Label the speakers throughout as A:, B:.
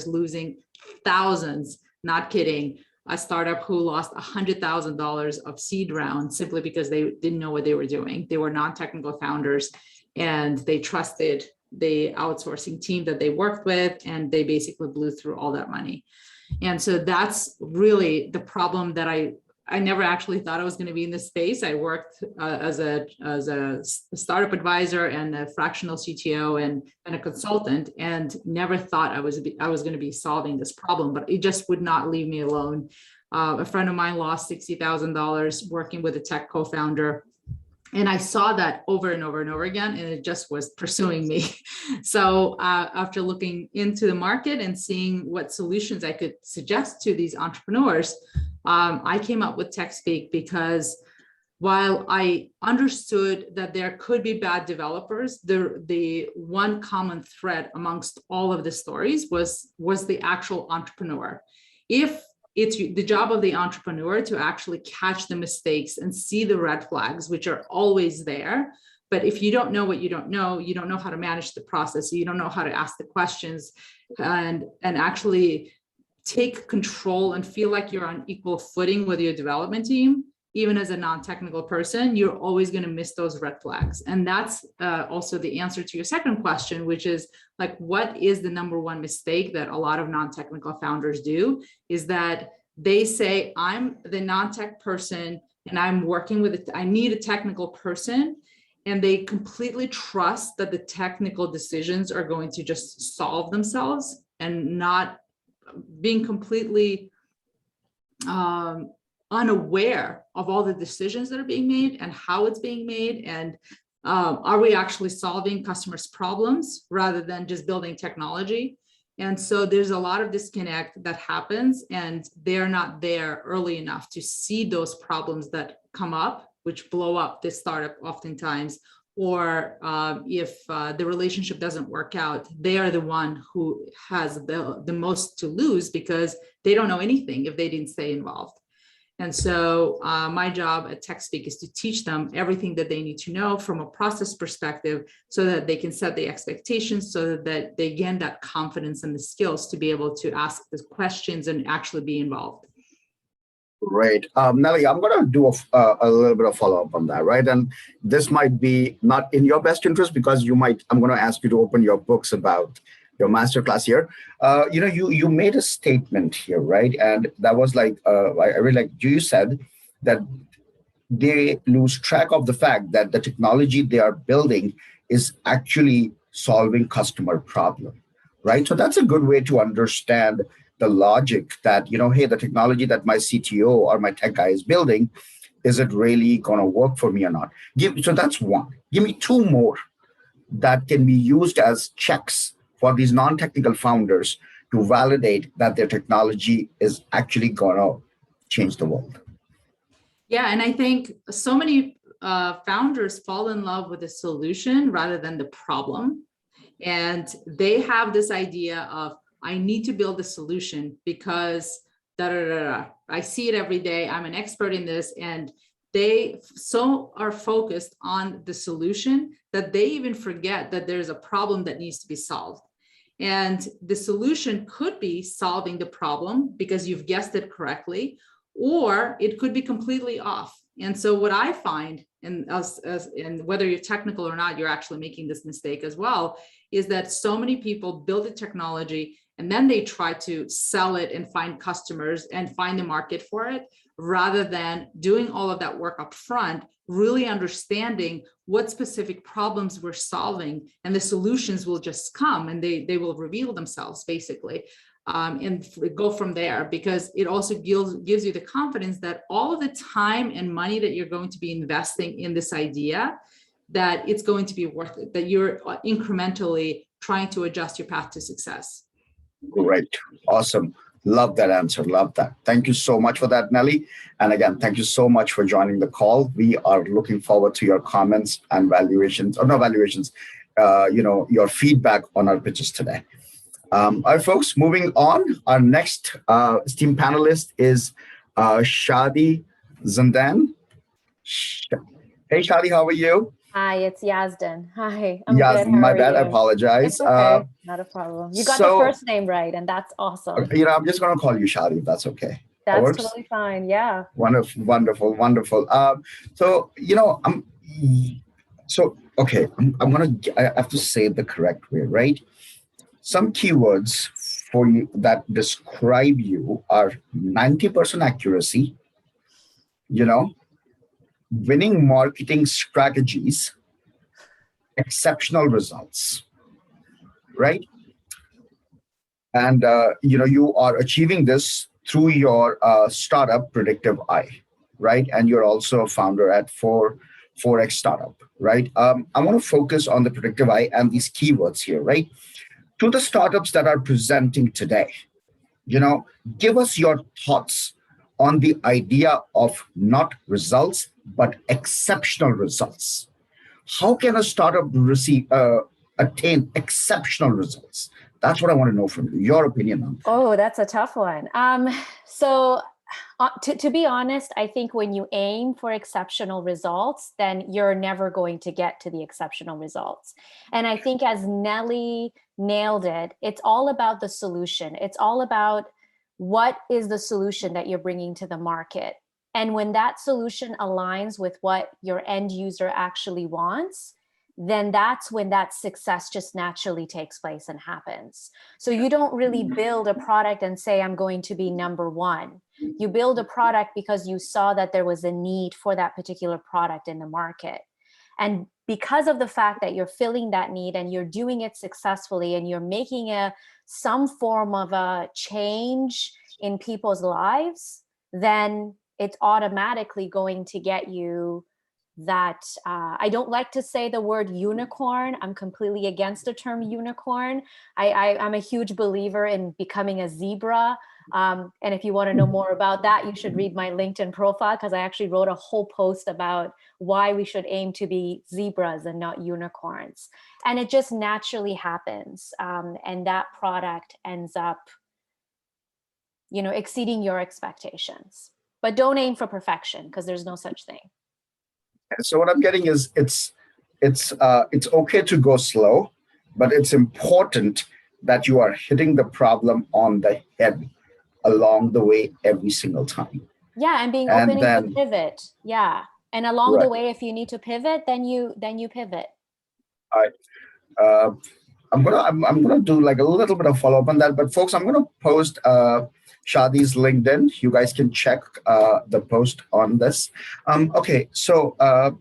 A: losing thousands, not kidding. A startup who lost $100,000 of seed round simply because they didn't know what they were doing. They were non-technical founders and they trusted the outsourcing team that they worked with, and they basically blew through all that money. And so that's really the problem that I never actually thought I was going to be in this space. I worked as a startup advisor and a fractional CTO and a consultant, and never thought I was going to be solving this problem, but it just would not leave me alone. A friend of mine lost $60,000 working with a tech co-founder. And I saw that over and over and over again, and it just was pursuing me. So after looking into the market and seeing what solutions I could suggest to these entrepreneurs, I came up with TechSpeak because while I understood that there could be bad developers, the one common thread amongst all of the stories was the actual entrepreneur. If it's the job of the entrepreneur to actually catch the mistakes and see the red flags, which are always there. But if you don't know what you don't know how to manage the process, you don't know how to ask the questions and actually take control and feel like you're on equal footing with your development team, even as a non-technical person, you're always going to miss those red flags. And that's also the answer to your second question, which is like, what is the number one mistake that a lot of non-technical founders do is that they say, I'm the non-tech person and I'm working with I need a technical person. And they completely trust that the technical decisions are going to just solve themselves, and not being completely unaware of all the decisions that are being made and how it's being made, and are we actually solving customers' problems rather than just building technology. And so there's a lot of disconnect that happens, and they're not there early enough to see those problems that come up, which blow up this startup oftentimes. Or if the relationship doesn't work out, they are the one who has the most to lose because they don't know anything if they didn't stay involved. And so my job at TechSpeak is to teach them everything that they need to know from a process perspective so that they can set the expectations, so that they gain that confidence and the skills to be able to ask the questions and actually be involved.
B: Great. Nelly, I'm going to do a little bit of follow-up on that, right? And this might be not in your best interest because I'm going to ask you to open your books about your masterclass here. You made a statement here, right? And that was like, I really like you said that they lose track of the fact that the technology they are building is actually solving customer problem, right? So that's a good way to understand the logic that, hey, the technology that my CTO or my tech guy is building, is it really going to work for me or not? So that's one. Give me two more that can be used as checks for these non-technical founders to validate that their technology is actually going to change the world.
A: Yeah, and I think so many founders fall in love with the solution rather than the problem. And they have this idea of, I need to build a solution because I see it every day. I'm an expert in this. And they so are focused on the solution that they even forget that there's a problem that needs to be solved. And the solution could be solving the problem because you've guessed it correctly, or it could be completely off. And so what I find, and whether you're technical or not, you're actually making this mistake as well, is that so many people build a technology and then they try to sell it and find customers and find the market for it, rather than doing all of that work up front, really understanding what specific problems we're solving, and the solutions will just come and they will reveal themselves basically, and go from there, because it also gives you the confidence that all of the time and money that you're going to be investing in this idea, that it's going to be worth it, that you're incrementally trying to adjust your path to success.
B: Great. Awesome. Love that answer. Love that. Thank you so much for that, Nelly. And again, thank you so much for joining the call. We are looking forward to your comments and your feedback on our pitches today. All right, folks, moving on. Our next esteemed panelist is Shady Sundan. Hey, Shady, how are you?
C: Hi, it's Yazdan. Hi, I'm
B: Yes,
C: good. How
B: my
C: are
B: bad. I
C: you?
B: apologize.
C: It's okay. Not a problem. You got the
B: So,
C: first name right, and that's awesome.
B: I'm just going to call you Shadi, if that's okay. That
C: That's
B: works?
C: totally fine. Yeah.
B: Wonderful, wonderful, wonderful. So, okay, I have to say it the correct way, right? Some keywords for you that describe you are 90% accuracy, you know, winning marketing strategies, exceptional results, right? And you are achieving this through your startup Predictive Eye, right? And you're also a founder at 4x startup, right? I want to focus on the Predictive Eye and these keywords here, right? To the startups that are presenting today, you know give us your thoughts on the idea of not results but exceptional results. How can a startup attain exceptional results? That's what I want to know from you, your opinion on that.
C: Oh, that's a tough one. So to be honest, I think when you aim for exceptional results, then you're never going to get to the exceptional results. And I think as Nelly nailed it, it's all about the solution. It's all about what is the solution that you're bringing to the market. And when that solution aligns with what your end user actually wants, then that's when that success just naturally takes place and happens. So you don't really build a product and say, I'm going to be number one. You build a product because you saw that there was a need for that particular product in the market. And because of the fact that you're filling that need and you're doing it successfully and you're making some form of a change in people's lives, then it's automatically going to get you that I don't like to say the word unicorn. I'm completely against the term unicorn. I'm a huge believer in becoming a zebra. And if you want to know more about that, you should read my LinkedIn profile, because I actually wrote a whole post about why we should aim to be zebras and not unicorns. And it just naturally happens. And that product ends up, exceeding your expectations. But don't aim for perfection, because there's no such thing.
B: So what I'm getting is it's okay to go slow, but it's important that you are hitting the problem on the head along the way every single time.
C: Yeah, and being open to pivot. Yeah, and along the way, if you need to pivot, then you pivot.
B: All right. I'm gonna do like a little bit of follow up on that, but folks, I'm gonna post Shadi's LinkedIn. You guys can check the post on this. Okay, so I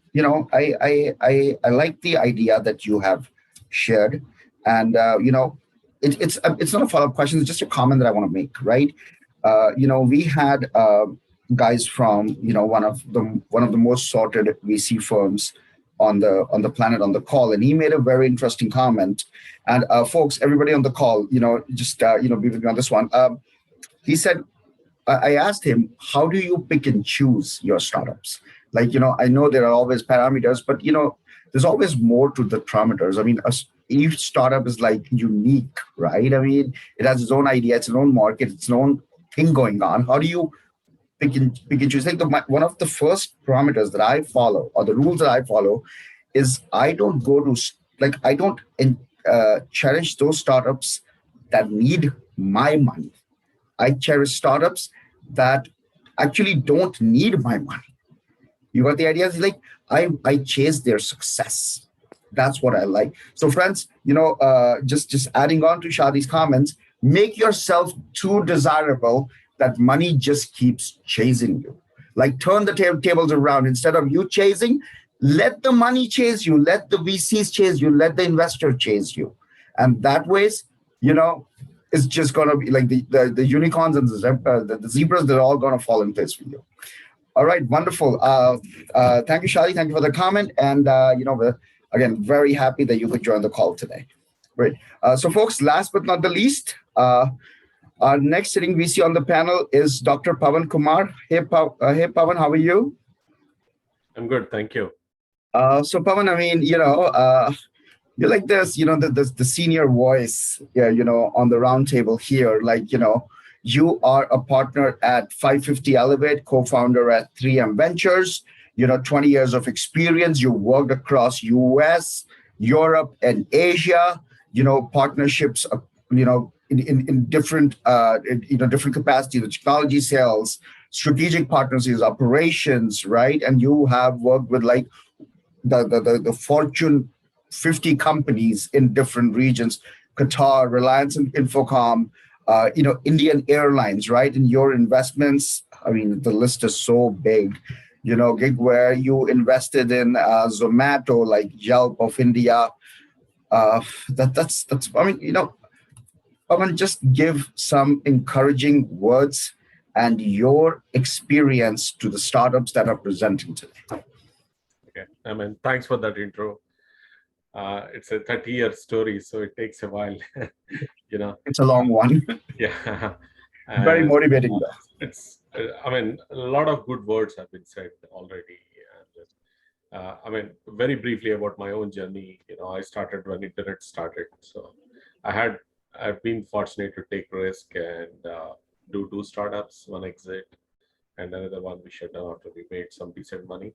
B: like the idea that you have shared, and it's not a follow up question. It's just a comment that I want to make. Right? We had guys from one of the most sorted VC firms on the planet on the call, and he made a very interesting comment. And folks, everybody on the call, just be with me on this one. He said, I asked him, how do you pick and choose your startups? Like, I know there are always parameters, but there's always more to the parameters. I mean, each startup is like unique, right? I mean, it has its own idea, its own market, its own thing going on. How do you pick and choose? Like one of the first parameters that I follow, or the rules that I follow, is I don't cherish those startups that need my money. I cherish startups that actually don't need my money. You got the idea? It's like I chase their success. That's what I like. So, friends, just adding on to Shadi's comments, make yourself too desirable that money just keeps chasing you. Like turn the tables around. Instead of you chasing, let the money chase you, let the VCs chase you, let the investor chase you. And that ways, it's just going to be like the unicorns and the zebras, they're all going to fall in place for you. All right, wonderful. Thank you, Shadi. Thank you for the comment. And, we're, again, very happy that you could join the call today. Great. So, folks, last but not the least, our next sitting VC on the panel is Dr. Pawan Kumar. Hey, Pawan, how are you?
D: I'm good, thank you.
B: So, Pawan, I mean, you're like this, the senior voice, on the round table here. Like, you are a partner at 550 Elevate, co-founder at 3M Ventures. 20 years of experience. You worked across US, Europe, and Asia. Partnerships, in different, different capacities, technology sales, strategic partnerships, operations, right? And you have worked with like the Fortune 50 companies in different regions, Qatar, Reliance and Infocom, Indian Airlines, right? And your investments, I mean, the list is so big. Gig where you invested in Zomato, like Yelp of India. That's. I mean, I want to just give some encouraging words and your experience to the startups that are presenting today.
D: Okay. I mean, thanks for that intro. It's a 30-year story, so it takes a while.
B: It's a long one.
D: Yeah.
B: Very motivating, though.
D: It's. I mean, a lot of good words have been said already. I mean, very briefly about my own journey. I started when internet started, so I've been fortunate to take risk and do 2 startups, 1 exit, and another one we shut down after we made some decent money.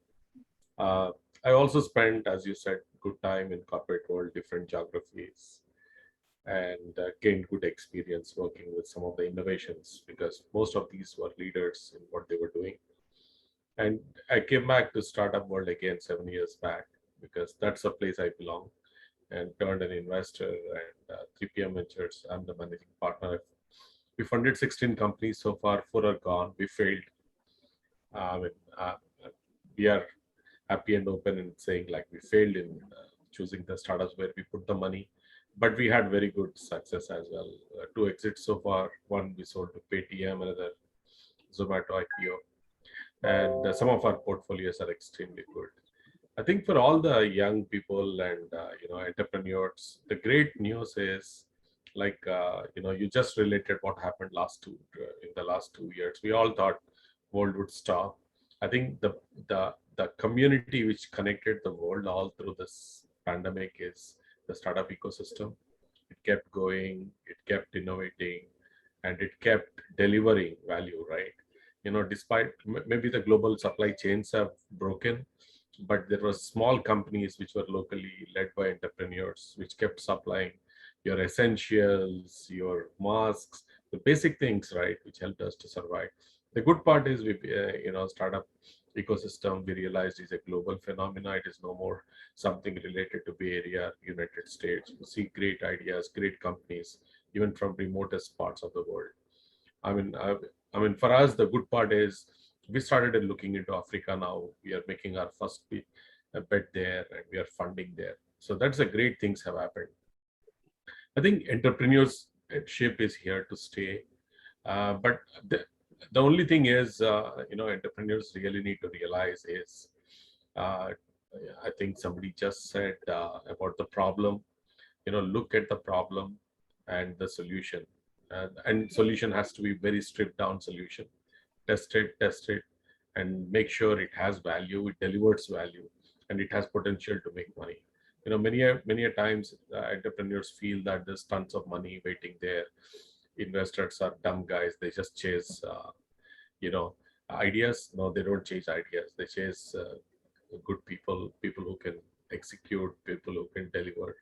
D: I also spent, as you said, good time in corporate world, different geographies, and gained good experience working with some of the innovations because most of these were leaders in what they were doing. And I came back to startup world again 7 years back because that's the place I belong, and turned an investor and 3PM Ventures. I'm the managing partner. We funded 16 companies so far. 4 are gone. We failed. We are happy and open in saying like we failed in choosing the startups where we put the money, but we had very good success as well. 2 exits so far. 1 we sold to Paytm, another Zomato IPO, and some of our portfolios are extremely good. I think for all the young people and entrepreneurs, the great news is like you just related what happened in the last 2 years. We all thought world would stop. I think the community which connected the world all through this pandemic is the startup ecosystem. It kept going, it kept innovating, and it kept delivering value, right? Despite maybe the global supply chains have broken, but there were small companies which were locally led by entrepreneurs, which kept supplying your essentials, your masks, the basic things, right, which helped us to survive. The good part is we, startup ecosystem, we realized is a global phenomenon. It is no more something related to Bay Area, United States. You see great ideas, great companies, even from remotest parts of the world. I mean, for us, the good part is we started looking into Africa now. We are making our first bet there, and we are funding there. So that's a great things have happened. I think entrepreneurship is here to stay, but the only thing is, entrepreneurs really need to realize is, I think somebody just said about the problem. Look at the problem and the solution, and solution has to be very stripped down solution. Test it, and make sure it has value, it delivers value, and it has potential to make money. Many a times entrepreneurs feel that there's tons of money waiting there. Investors are dumb guys. They just chase, ideas. No, they don't chase ideas. They chase good people who can execute, people who can deliver,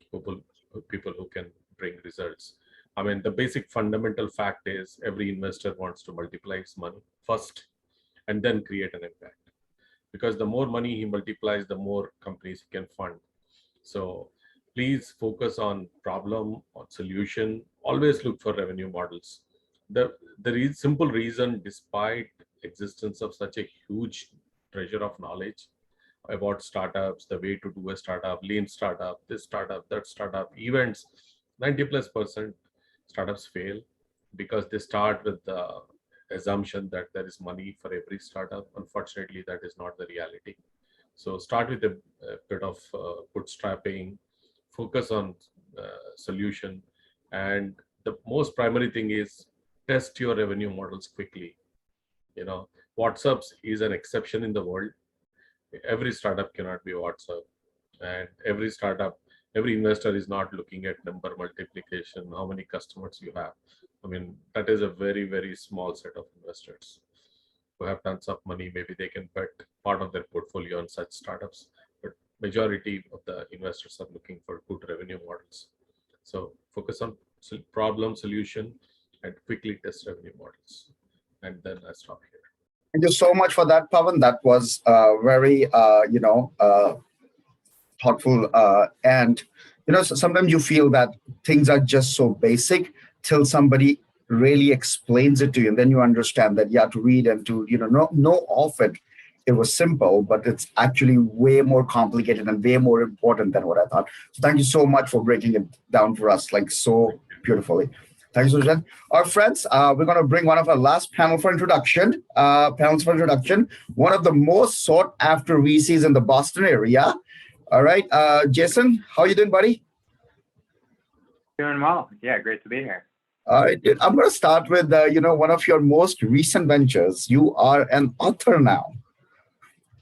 D: people, people who can bring results. I mean, the basic fundamental fact is every investor wants to multiply his money first and then create an impact. Because the more money he multiplies, the more companies he can fund. So please focus on problem, on solution. Always look for revenue models. The simple reason, despite existence of such a huge treasure of knowledge about startups, the way to do a startup, lean startup, this startup, that startup, events, 90+% startups fail because they start with the assumption that there is money for every startup. Unfortunately, that is not the reality. So start with a bit of bootstrapping, focus on solution, and the most primary thing is test your revenue models quickly. WhatsApp is an exception in the world. Every startup cannot be WhatsApp, and every investor is not looking at number multiplication, how many customers you have. I mean, that is a very, very small set of investors. who have tons of money, maybe they can bet part of their portfolio on such startups. But majority of the investors are looking for good revenue models. So focus on problem solution and quickly test revenue models. And then I stop here.
B: Thank you so much for that, Pawan. That was very, thoughtful. And, sometimes you feel that things are just so basic till somebody really explains it to you. And then you understand that you have to read and to, know of it. It was simple, but it's actually way more complicated and way more important than what I thought. So thank you so much for breaking it down for us, like so beautifully. Thanks, Sujan. Our friends, we're going to bring one of our last panels for introduction. One of the most sought after VCs in the Boston area. All right, Jason, how you doing, buddy?
E: Doing well. Yeah, great to be here.
B: All right, dude, I'm going to start with, one of your most recent ventures. You are an author now,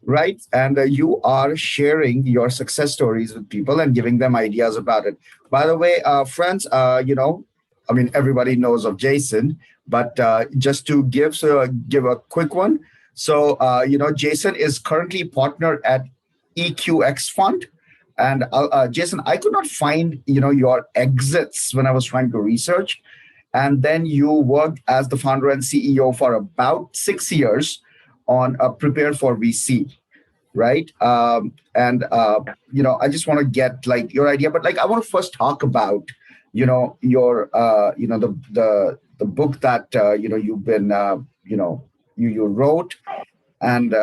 B: right? And you are sharing your success stories with people and giving them ideas about it. By the way, friends, everybody knows of Jason, but just to give a quick one. So, Jason is currently partner at EQX Fund. And Jason, I could not find, your exits when I was trying to research. And then you worked as the founder and CEO for about 6 years on Prepare for VC, right? I just want to get like your idea, but like I want to first talk about, your, the book that you've been, you wrote, and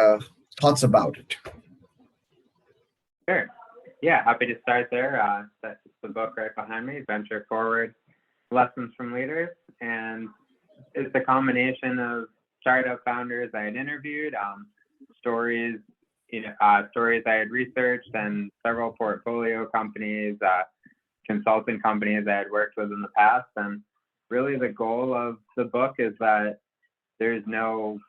B: thoughts about it.
E: Sure. Yeah, happy to start there. That's the book right behind me, Venture Forward, Lessons from Leaders. And it's a combination of startup founders I had interviewed, stories I had researched, and several portfolio companies, consulting companies I had worked with in the past. And really the goal of the book is that there's no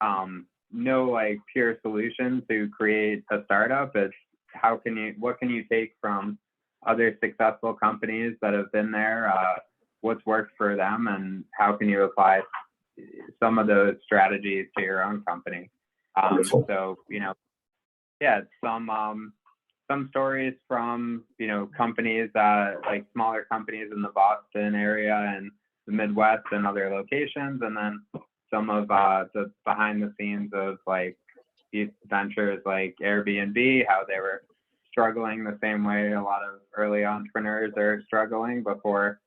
E: like pure solution to create a startup. It's what can you take from other successful companies that have been there, what's worked for them, and how can you apply some of those strategies to your own company. Some stories from companies, like smaller companies in the Boston area and the Midwest and other locations, and then some of the behind the scenes of like these ventures like Airbnb, how they were struggling the same way a lot of early entrepreneurs are struggling before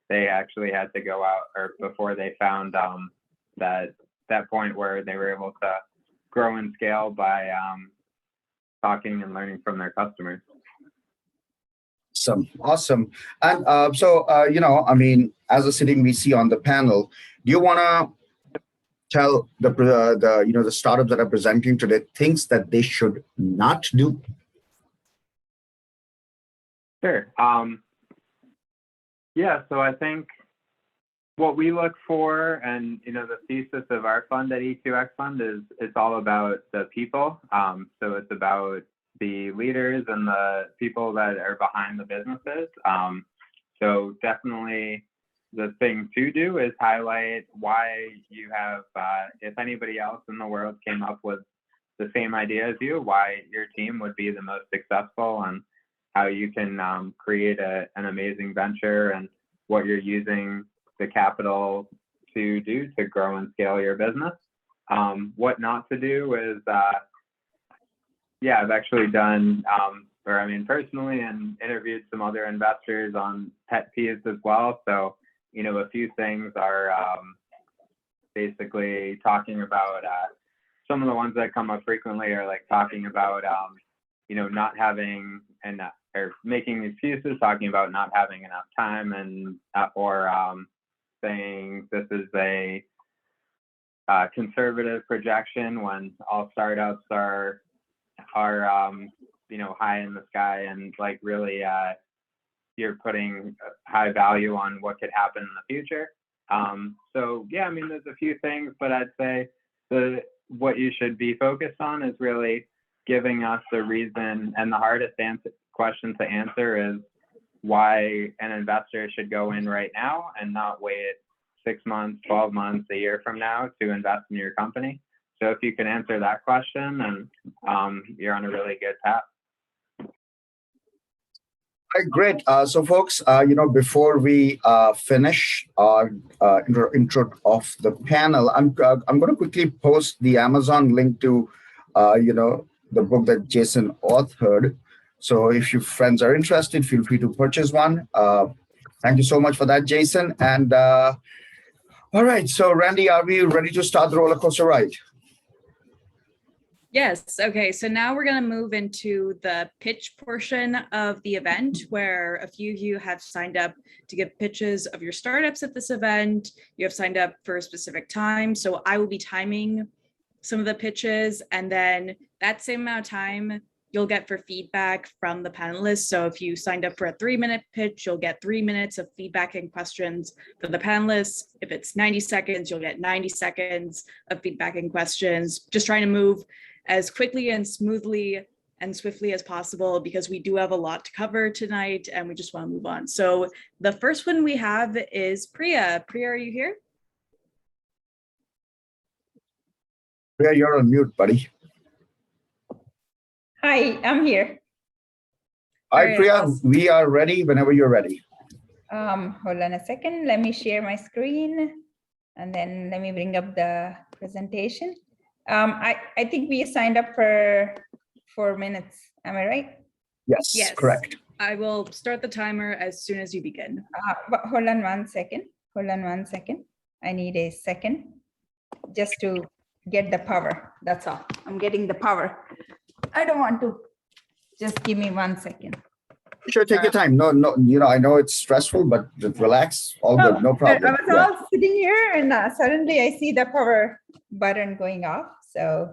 E: they actually had to go out, or before they found that point where they were able to grow and scale by talking and learning from their customers.
B: Awesome. And as a sitting VC on the panel, do you want to tell the startups that are presenting today things that they should not do?
E: Sure. So I think what we look for, and the thesis of our fund at EQX Fund is it's all about the people. So it's about the leaders and the people that are behind the businesses. So definitely the thing to do is highlight why you have, if anybody else in the world came up with the same idea as you, why your team would be the most successful, and how you can create an amazing venture, and what you're using the capital to do to grow and scale your business. What not to do is, I've actually done, personally, and interviewed some other investors on pet peeves as well. So, a few things are basically talking about, some of the ones that come up frequently are like talking about, not having enough, or making excuses, talking about not having enough time, and or saying this is a conservative projection when all startups are high in the sky, and like really you're putting high value on what could happen in the future. There's a few things, but I'd say what you should be focused on is really giving us the reason, and the hardest question to answer is why an investor should go in right now and not wait 6 months, 12 months, a year from now to invest in your company. So if you can answer that question, then you're on a really good path.
B: All right, great. So, folks, before we finish our intro of the panel, I'm going to quickly post the Amazon link to, the book that Jason authored. So, if your friends are interested, feel free to purchase one. Thank you so much for that, Jason. And all right, so Randy, are we ready to start the roller coaster ride?
F: Yes. Okay. So now we're going to move into the pitch portion of the event, where a few of you have signed up to give pitches of your startups at this event. You have signed up for a specific time. So I will be timing some of the pitches, and then that same amount of time you'll get for feedback from the panelists. So if you signed up for a 3-minute pitch, you'll get 3 minutes of feedback and questions from the panelists. If it's 90 seconds, you'll get 90 seconds of feedback and questions. Just trying to move as quickly and smoothly and swiftly as possible, because we do have a lot to cover tonight and we just want to move on. So the first one we have is Priya. Priya, are you here?
B: Priya, you're on mute, buddy.
G: Hi, I'm here.
B: All right,
F: right,
B: Priya, we are ready whenever you're ready.
G: Hold on a second. Let me share my screen and then let me bring up the presentation. I think we signed up for 4 minutes. Am I right?
B: Yes,
F: Yes.
B: correct.
F: I will start the timer as soon as you begin.
G: But hold on 1 second. Hold on 1 second. I need a second just to get the power. That's all. I'm getting the power. I don't want to. Just give me 1 second.
B: Sure, take your time. No, I know it's stressful, but just relax. All good, no problem.
G: I was all sitting here and suddenly I see the power button going off. So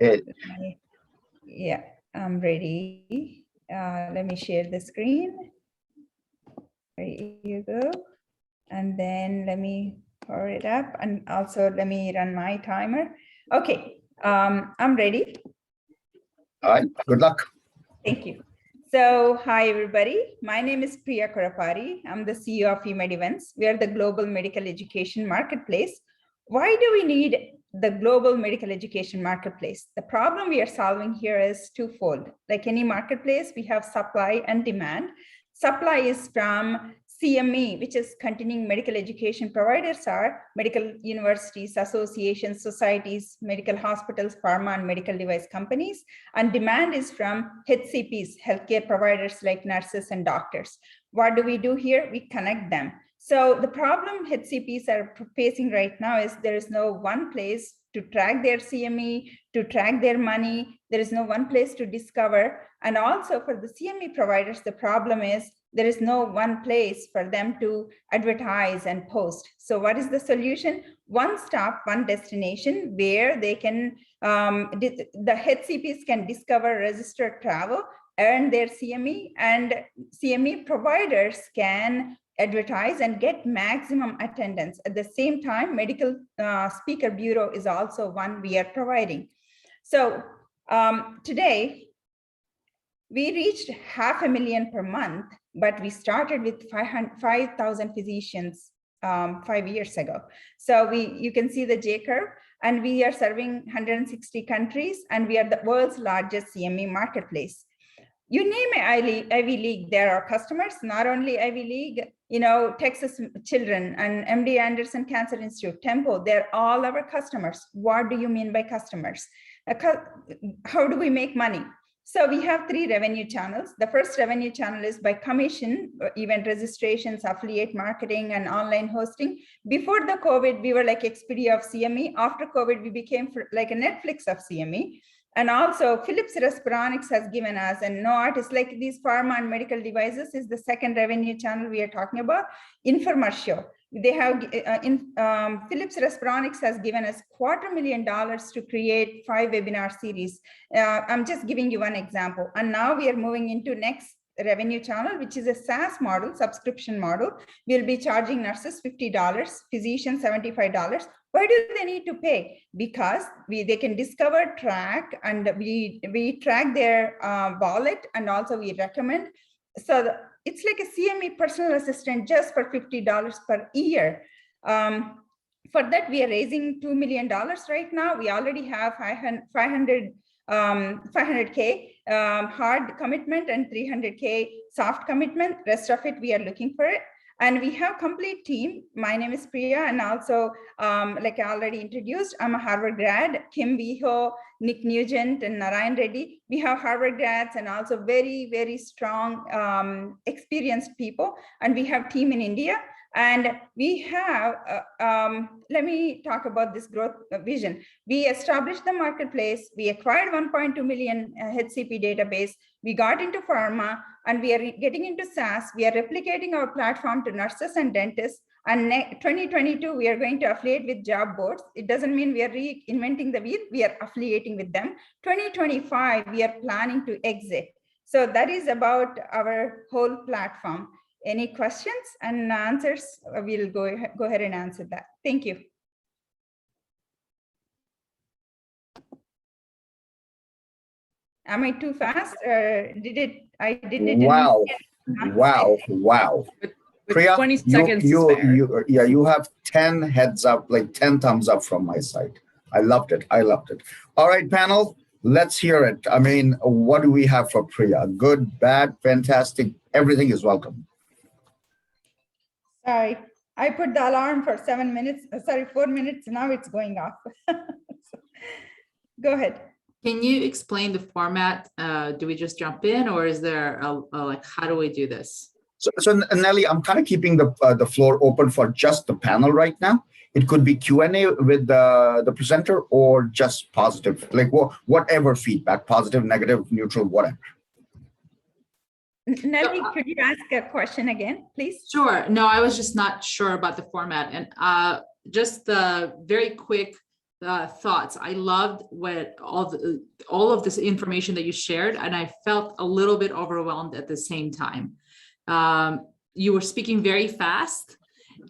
G: yeah, I'm ready. Let me share the screen. There you go. And then let me power it up, and also let me run my timer. Okay, I'm ready.
B: All right, good luck.
G: Thank you. So, hi everybody. My name is Priya Korapari. I'm the CEO of eMed Events. We are the global medical education marketplace. Why do we need the global medical education marketplace? The problem we are solving here is twofold. Like any marketplace, we have supply and demand. Supply is from CME, which is continuing medical education providers, are medical universities, associations, societies, medical hospitals, pharma and medical device companies. And demand is from HCPs, healthcare providers like nurses and doctors. What do we do here? We connect them. So the problem HCPs are facing right now is there is no one place to track their CME, to track their money. There is no one place to discover. And also for the CME providers, the problem is there is no one place for them to advertise and post. So what is the solution? One stop, one destination where they can, the HCPs can discover registered travel, earn their CME, and CME providers can advertise and get maximum attendance. At the same time, medical speaker bureau is also one we are providing. So today, we reached 500,000 per month, but we started with 5,000 physicians 5 years ago. So you can see the J curve, and we are serving 160 countries, and we are the world's largest CME marketplace. You name an Ivy League, there are customers. Not only Ivy League, Texas Children and MD Anderson Cancer Institute, Tempo, they're all our customers. What do you mean by customers? How do we make money? So we have 3 revenue channels. The first revenue channel is by commission, event registrations, affiliate marketing, and online hosting. Before the COVID, we were like Expedia of CME. After COVID, we became like a Netflix of CME. And also Philips Respironics has given us, and Novartis, like these pharma and medical devices, is the second revenue channel we are talking about. Infomercial. They have, Philips Respironics has given us $250,000 to create 5 webinar series. I'm just giving you one example. And now we are moving into next revenue channel, which is a SaaS model, subscription model. We'll be charging nurses $50, physicians $75. Why do they need to pay? Because they can discover, track, and we track their wallet, and also we recommend. So it's like a CME personal assistant just for $50 per year. for that, we are raising $2 million right now. We already have 500K hard commitment and 300K soft commitment. Rest of it, we are looking for it. And we have complete team. My name is Priya, and also, like I already introduced, I'm a Harvard grad. Kim Viho, Nick Nugent, and Narayan Reddy. We have Harvard grads and also very, very strong, experienced people. And we have team in India. And we have, let me talk about this growth vision. We established the marketplace. We acquired 1.2 million HCP database. We got into pharma, and we are getting into SaaS. We are replicating our platform to nurses and dentists. And 2022, we are going to affiliate with job boards. It doesn't mean we are reinventing the wheel. We are affiliating with them. 2025, we are planning to exit. So that is about our whole platform. Any questions and answers? We'll go ahead and answer that. Thank you. Am I too fast, or did it? I did it.
B: Wow. Wow. Priya,
F: 20 seconds to spare.
B: you have 10 heads up, like 10 thumbs up from my side. I loved it. All right, panel, let's hear it. I mean, what do we have for Priya? Good, bad, fantastic, everything is welcome.
G: Sorry, I put the alarm for 7 minutes. Sorry, 4 minutes. Now it's going off. Go ahead.
A: Can you explain the format? Do we just jump in, or is there like, how do we do this?
B: So Nelly, I'm kind of keeping the floor open for just the panel right now. It could be Q&A with the presenter, or just positive, like whatever feedback, positive, negative, neutral, whatever.
G: Nelly, could you ask a question again, please?
A: Sure. No, I was just not sure about the format, and just the very quick thoughts. I loved what all of this information that you shared, and I felt a little bit overwhelmed at the same time. You were speaking very fast,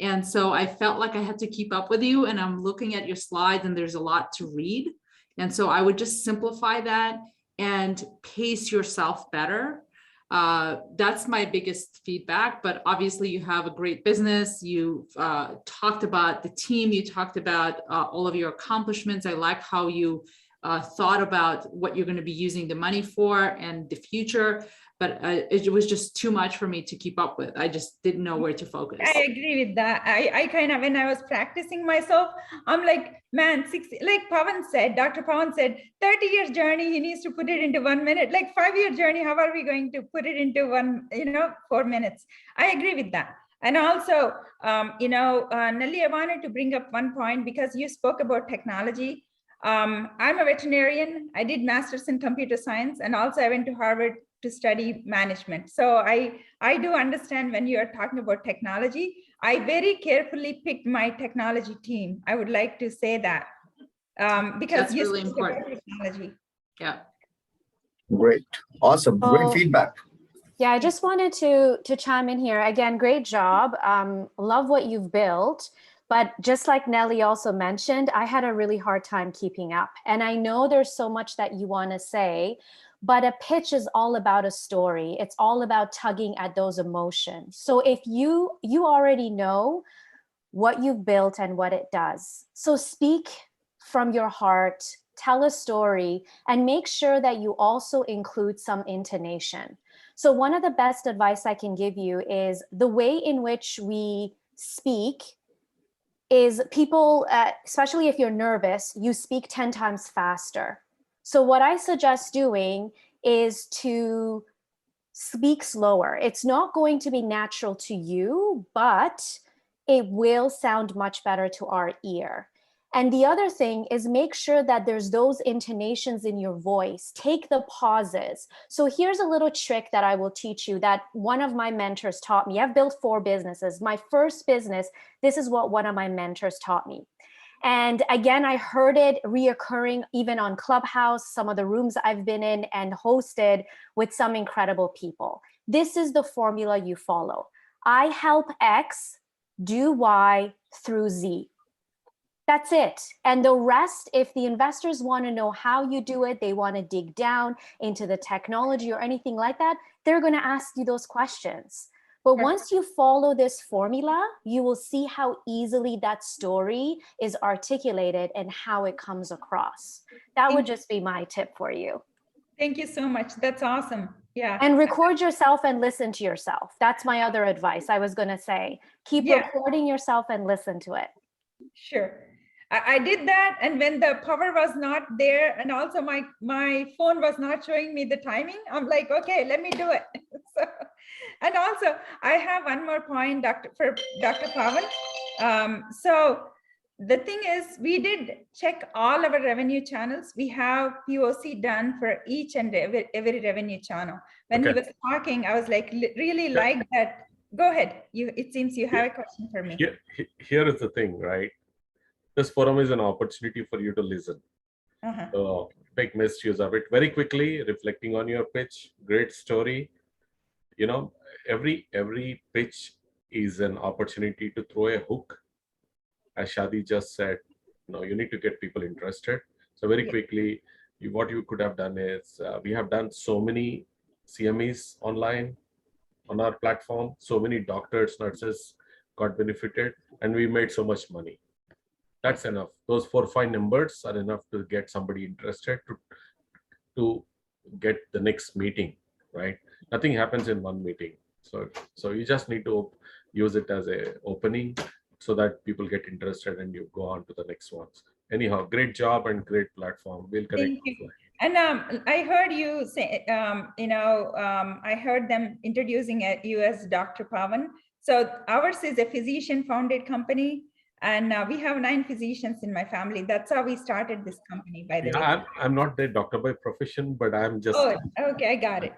A: and so I felt like I had to keep up with you, and I'm looking at your slides and there's a lot to read. And so I would just simplify that and pace yourself better. That's my biggest feedback, but obviously you have a great business. You talked about the team, you talked about all of your accomplishments. I like how you thought about what you're going to be using the money for and the future, but it was just too much for me to keep up with. I just didn't know where to focus.
G: I agree with that. I kind of, when I was practicing myself, I'm like, man, 60, like Pawan said, Dr. Pawan said, 30 years journey, he needs to put it into 1 minute. Like 5-year journey, how are we going to put it into 4 minutes? I agree with that. And also, Nelly, I wanted to bring up one point because you spoke about technology. I'm a veterinarian. I did master's in computer science, and also I went to Harvard to study management. So I do understand when you are talking about technology. I very carefully picked my technology team. I would like to say that because
A: that's really important.
G: Technology.
A: Yeah.
B: Great. Awesome. Great feedback.
C: Yeah, I just wanted to chime in here. Again, great job. Love what you've built. But just like Nelly also mentioned, I had a really hard time keeping up. And I know there's so much that you want to say, but a pitch is all about a story. It's all about tugging at those emotions. So if you already know what you've built and what it does, so speak from your heart, tell a story, and make sure that you also include some intonation. So one of the best advice I can give you is the way in which we speak is people, especially if you're nervous, you speak 10 times faster. So what I suggest doing is to speak slower. It's not going to be natural to you, but it will sound much better to our ear. And the other thing is make sure that there's those intonations in your voice. Take the pauses. So here's a little trick that I will teach you that one of my mentors taught me. I've built 4 businesses. My first business, this is what one of my mentors taught me. And again, I heard it reoccurring even on Clubhouse, some of the rooms I've been in and hosted with some incredible people. This is the formula you follow. I help X do Y through Z. That's it. And the rest, if the investors want to know how you do it, they want to dig down into the technology or anything like that, they're going to ask you those questions. But once you follow this formula, you will see how easily that story is articulated and how it comes across. That would just be my tip for you.
G: Thank you so much. That's awesome. Yeah.
C: And record yourself and listen to yourself. That's my other advice. I was going to say, keep recording yourself and listen to it.
G: Sure. I did that. And when the power was not there, and also my phone was not showing me the timing, I'm like, okay, let me do it. So, and also I have one more point, for Dr. Pawan. So the thing is, we did check all our revenue channels. We have POC done for each and every revenue channel. When he was talking, I was like, really like that. Go ahead. It seems you have a question for me.
D: Here is the thing, right? This forum is an opportunity for you to listen. So make misuse of it very quickly, reflecting on your pitch. Great story. You know, every pitch is an opportunity to throw a hook. As Shadi just said, you need to get people interested. So very quickly, what you could have done is, we have done so many CMEs online on our platform. So many doctors, nurses got benefited, and we made so much money. That's enough. Those 4 or 5 numbers are enough to get somebody interested to get the next meeting, right? Nothing happens in one meeting. So you just need to use it as a opening so that people get interested and you go on to the next ones. Anyhow, great job and great platform. We'll connect.
G: Thank you. And I heard you say, I heard them introducing you as Dr. Pawan. So ours is a physician-founded company. And we have 9 physicians in my family. That's how we started this company, by the way.
D: I'm not the doctor by profession, but I'm just.
G: Oh, okay, I got it.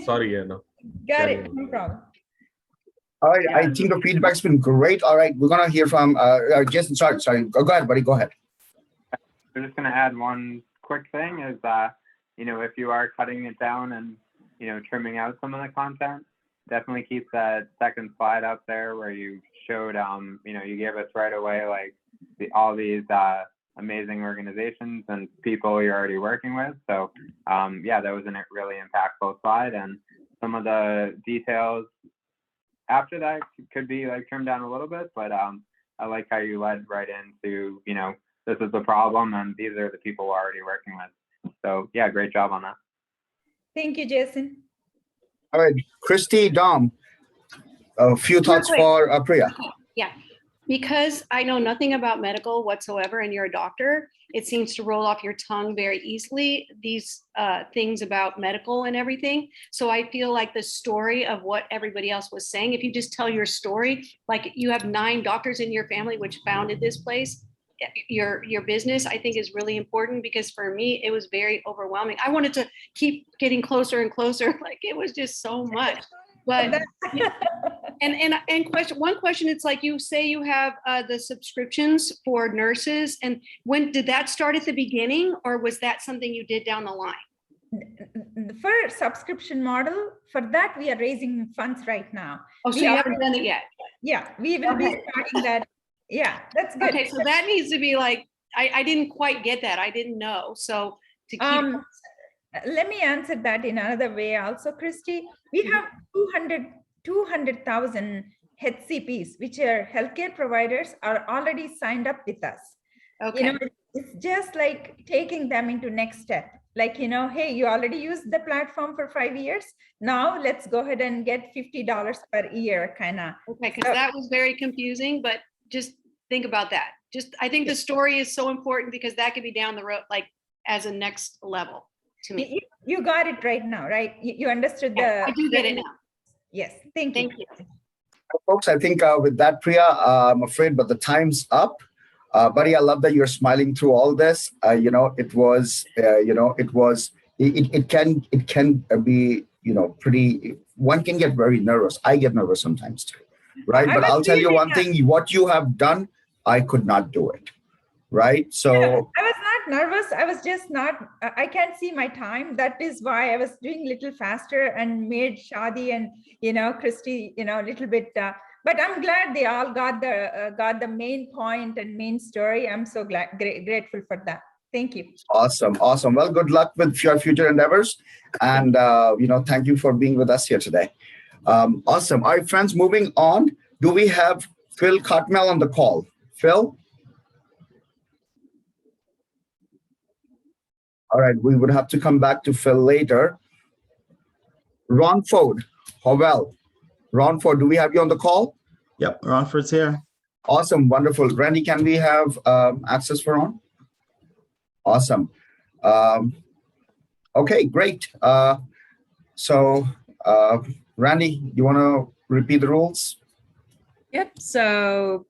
D: Sorry,
G: Got it, no problem.
B: All right, I think the feedback's been great. All right, we're gonna hear from Jason. Sorry. Go ahead, buddy. Go ahead.
E: I'm just gonna add one quick thing is that, if you are cutting it down and, trimming out some of the content, definitely keep that second slide up there where you showed, you gave us right away, like all these amazing organizations and people you're already working with. So that was a really impactful slide, and some of the details after that could be like trimmed down a little bit, but I like how you led right into, this is the problem and these are the people we're already working with. So yeah, great job on that.
G: Thank you, Jason.
B: All right, Christy, Dom, a few thoughts for Priya.
H: Yeah, because I know nothing about medical whatsoever and you're a doctor, it seems to roll off your tongue very easily, these things about medical and everything. So I feel like the story of what everybody else was saying, if you just tell your story, like you have 9 doctors in your family which founded this place, your business, I think is really important, because for me, it was very overwhelming. I wanted to keep getting closer and closer. Like it was just so much. But one question, it's like you say you have the subscriptions for nurses, and when did that start at the beginning, or was that something you did down the line?
G: For subscription model, for that we are raising funds right now.
H: Oh, so you haven't done it yet?
G: Yeah, we will be starting that. Yeah, that's good.
H: Okay, so that needs to be like, I didn't quite get that. I didn't know. So to keep.
G: Let me answer that in another way also, Christy. We have 200,000 HCPs, which are healthcare providers, are already signed up with us.
H: Okay.
G: It's just like taking them into next step. Like, hey, you already used the platform for 5 years. Now let's go ahead and get $50 per year, kind of.
H: Okay, because that was very confusing, but just think about that. I think the story is so important, because that could be down the road, like as a next level to me.
G: You got it right now, right? You understood
H: I do get it now.
G: Yes, thank you.
B: Folks, I think with that, Priya, I'm afraid, but the time's up. Buddy, I love that you're smiling through all this. It can be, pretty, one can get very nervous. I get nervous sometimes too, right? But I'll tell you one thing, what you have done, I could not do it, right? So
G: I was not nervous. I was just not, I can't see my time. That is why I was doing a little faster and made Shadi and, Christy, a little bit, but I'm glad they all got the main point and main story. I'm so grateful for that. Thank you.
B: Awesome. Well, good luck with your future endeavors. And, thank you for being with us here today. Awesome. All right, friends, moving on. Do we have Phil Cotmel on the call? Phil? All right, we would have to come back to Phil later. Ron Ford, how well? Ron Ford, do we have you on the call?
I: Yep, Ronford's here.
B: Awesome, wonderful. Randy, can we have access for Ron? Awesome. Okay, great. So, Randy, you want to repeat the rules?
F: Yep. So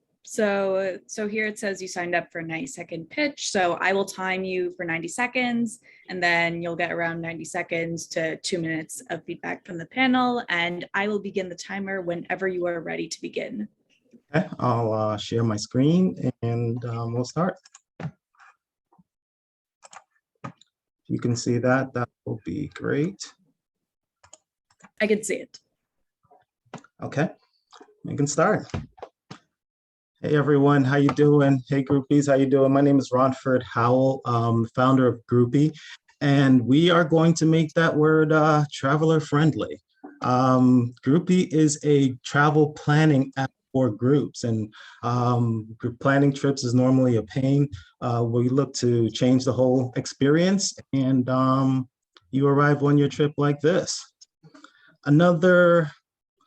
F: here it says you signed up for a 90-second pitch. So I will time you for 90 seconds, and then you'll get around 90 seconds to 2 minutes of feedback from the panel. And I will begin the timer whenever you are ready to begin.
I: Okay, I'll share my screen and we'll start. You can see that, that will be great.
F: I can see it.
I: Okay, we can start. Hey everyone, how you doing? Hey groupies, how you doing? My name is Ronford Howell, founder of Groupie, and we are going to make that word traveler friendly. Groupie is a travel planning app for groups, and group planning trips is normally a pain. We look to change the whole experience, and you arrive on your trip like this. Another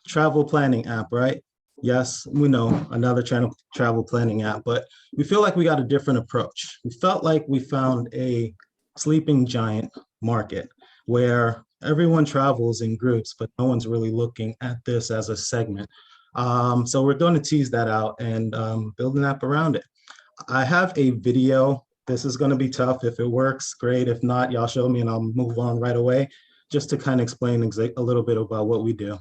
I: travel planning app, right? Yes, we know, another travel planning app, but we feel like we got a different approach. We felt like we found a sleeping giant market where everyone travels in groups, but no one's really looking at this as a segment. So we're going to tease that out and build an app around it. I have a video. This is going to be tough. If it works, great. If not, y'all show me and I'll move on right away, just to kind of explain a little bit about what we do.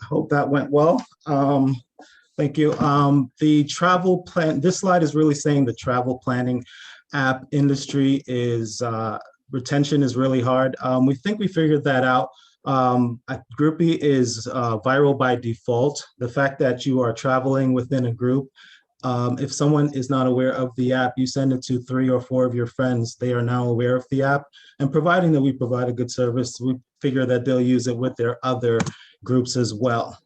I: Hope that went well. Thank you. The travel plan, this slide is really saying the travel planning app industry is, retention is really hard. We think we figured that out. Groupie is viral by default. The fact that you are traveling within a group, if someone is not aware of the app, you send it to 3 or 4 of your friends, they are now aware of the app. And providing that we provide a good service, we figure that they'll use it with their other groups as well.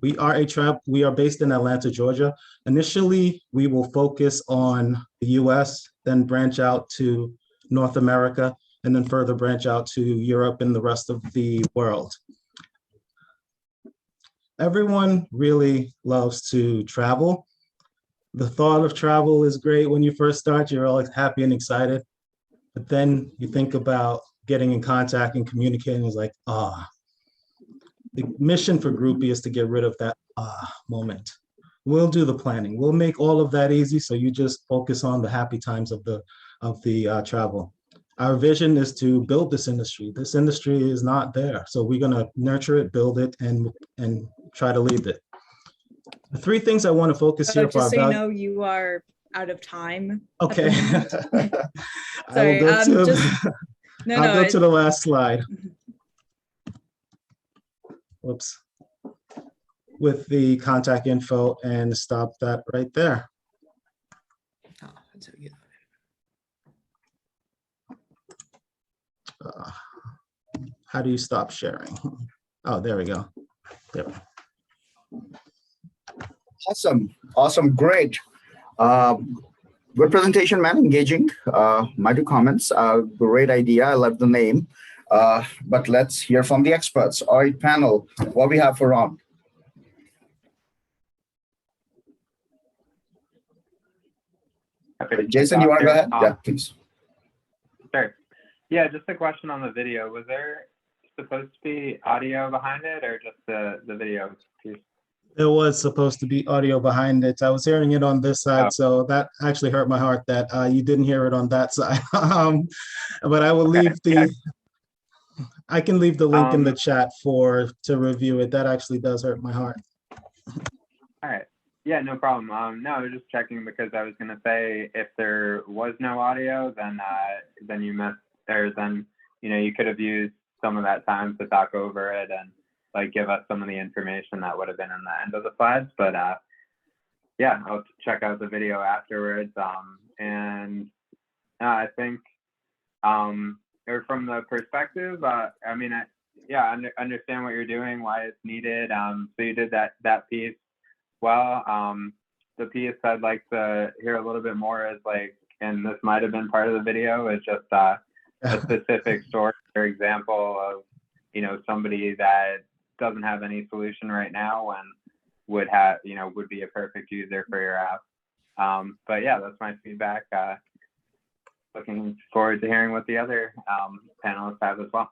I: We are based in Atlanta, Georgia. Initially, we will focus on the US, then branch out to North America, and then further branch out to Europe and the rest of the world. Everyone really loves to travel. The thought of travel is great when you first start, you're all happy and excited. But then you think about getting in contact and communicating is like, The mission for Groupie is to get rid of that moment. We'll do the planning. We'll make all of that easy, so you just focus on the happy times of the travel. Our vision is to build this industry. This industry is not there, so we're gonna nurture it, build it, and try to lead it. The 3 things I want to focus here.
F: Just so you know, you are out of time.
I: Okay.
F: Sorry,
I: I'll go to the last slide. Whoops. With the contact info and stop that right there. How do you stop sharing? Oh, there we go. There.
B: Awesome, awesome, great. Good presentation, man. Engaging. My two comments. Great idea. I love the name. But let's hear from the experts. All right, panel. What we have for Ron? Jason, you want to go ahead? Yeah, please.
E: Sure. Yeah, just a question on the video. Was there supposed to be audio behind it, or just the video piece?
I: There was supposed to be audio behind it. I was hearing it on this side, so that actually hurt my heart that you didn't hear it on that side. But I will leave I can leave the link in the chat to review it. That actually does hurt my heart.
E: All right. Yeah, no problem. No, I was just checking because I was going to say if there was no audio, then you missed there. Then you could have used some of that time to talk over it and like give us some of the information that would have been in the end of the slides. But yeah, I'll check out the video afterwards. And I think, or from the perspective, I mean, I understand what you're doing, why it's needed. So you did that piece well. The piece I'd like to hear a little bit more is like, and this might have been part of the video, is just a specific story or example of somebody that doesn't have any solution right now and would be a perfect user for your app. But yeah, that's my feedback. Looking forward to hearing what the other panelists have as well.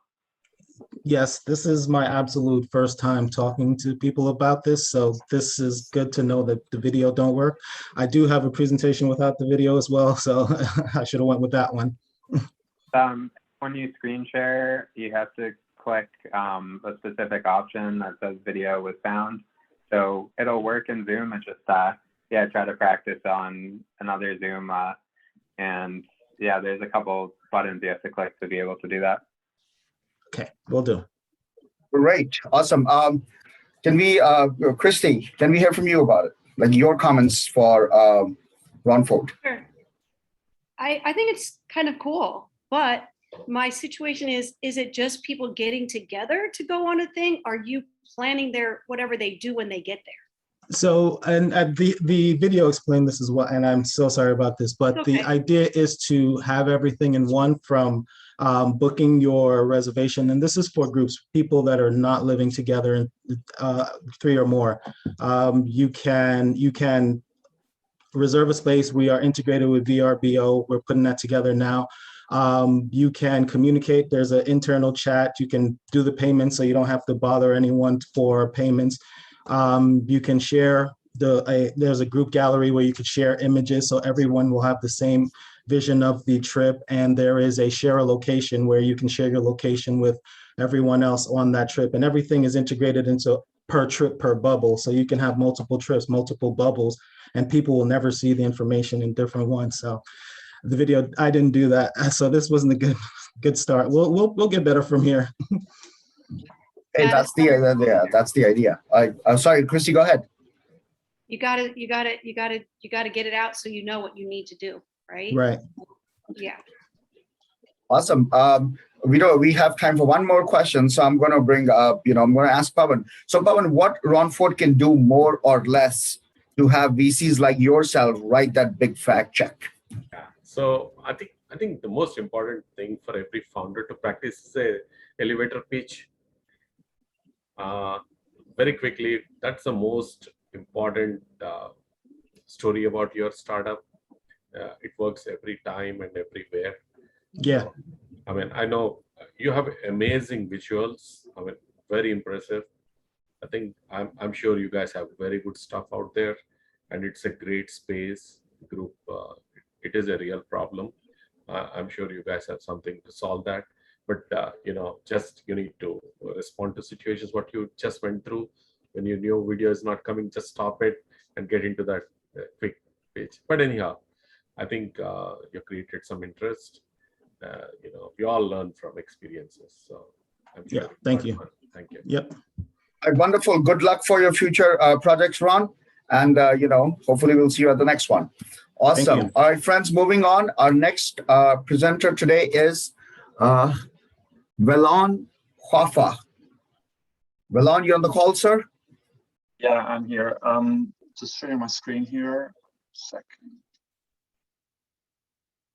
I: Yes, this is my absolute first time talking to people about this, so this is good to know that the video don't work. I do have a presentation without the video as well, so I should have went with that one.
E: When you screen share, you have to click a specific option that says video was found. So it'll work in Zoom. It's just try to practice on another Zoom. And yeah, there's a couple buttons you have to click to be able to do that.
I: Okay, will do.
B: Great, awesome. Can we, Christy, can we hear from you about it? Like your comments for Ron Ford.
H: Sure. I think it's kind of cool, but my situation is it just people getting together to go on a thing? Are you planning whatever they do when they get there?
I: So, and the video explained this as well, and I'm so sorry about this, but the idea is to have everything in one, from booking your reservation, and this is for groups, people that are not living together in 3 or more. You can reserve a space. We are integrated with VRBO. We're putting that together now. You can communicate. There's an internal chat. You can do the payments, so you don't have to bother anyone for payments. You can share there's a group gallery where you could share images, so everyone will have the same vision of the trip. And there is a share a location where you can share your location with everyone else on that trip. And everything is integrated into per trip, per bubble. So you can have multiple trips, multiple bubbles, and people will never see the information in different ones. So the video, I didn't do that. So this wasn't a good start. We'll get better from here.
B: Hey, that's the idea. Yeah, that's the idea. I'm sorry, Christy, go ahead.
H: You gotta get it out so you know what you need to do, right?
I: Right.
H: Yeah.
B: Awesome. We have time for one more question, so I'm going to bring up, I'm going to ask Pawan. So Pawan, what Ron Ford can do more or less to have VCs like yourself write that big fact check?
D: Yeah. So I think the most important thing for every founder to practice is a elevator pitch. Very quickly, that's the most important story about your startup. It works every time and everywhere.
I: Yeah.
D: I mean, I know you have amazing visuals. I mean, very impressive. I think I'm sure you guys have very good stuff out there, and it's a great space group. It is a real problem. I'm sure you guys have something to solve that. But just you need to respond to situations what you just went through. When your new video is not coming, just stop it and get into that quick page. But anyhow, I think you created some interest. We all learn from experiences. So I'm sure.
I: Yeah, thank you.
D: Thank you.
I: Yep.
B: Wonderful. Good luck for your future projects, Ron. And, hopefully we'll see you at the next one. Awesome. All right, friends, moving on. Our next presenter today is Velon Hwafa. Velon, you on the call, sir?
J: Yeah, I'm here. Just sharing my screen here. second.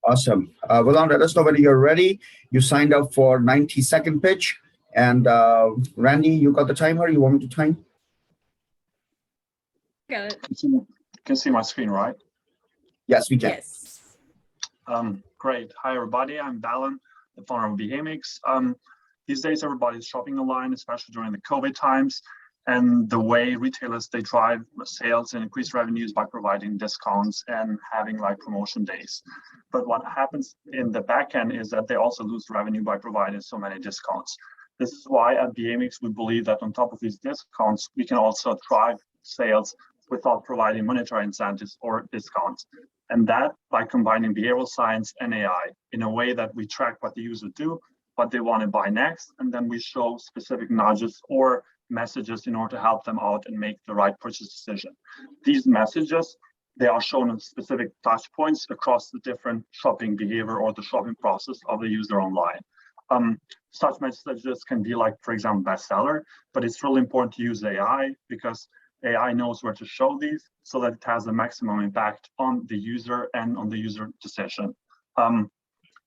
B: Awesome. Vilan, let us know when you're ready. You signed up for 90-second pitch. And Randy, you got the timer. You want me to time?
F: Got it.
J: You can see my screen, right?
B: Yes, we can.
F: Yes.
J: Great. Hi, everybody. I'm Balan, the founder of BHMX. These days, everybody's shopping online, especially during the COVID times. And the way retailers, they drive sales and increase revenues by providing discounts and having like promotion days. But what happens in the back end is that they also lose revenue by providing so many discounts. This is why at BHMX, we believe that on top of these discounts, we can also drive sales without providing monetary incentives or discounts. And that by combining behavioral science and AI in a way that we track what the user do, what they want to buy next, and then we show specific nudges or messages in order to help them out and make the right purchase decision. These messages, they are shown in specific touch points across the different shopping behavior or the shopping process of the user online. Such messages can be like, for example, bestseller, but it's really important to use AI because AI knows where to show these so that it has the maximum impact on the user and on the user decision.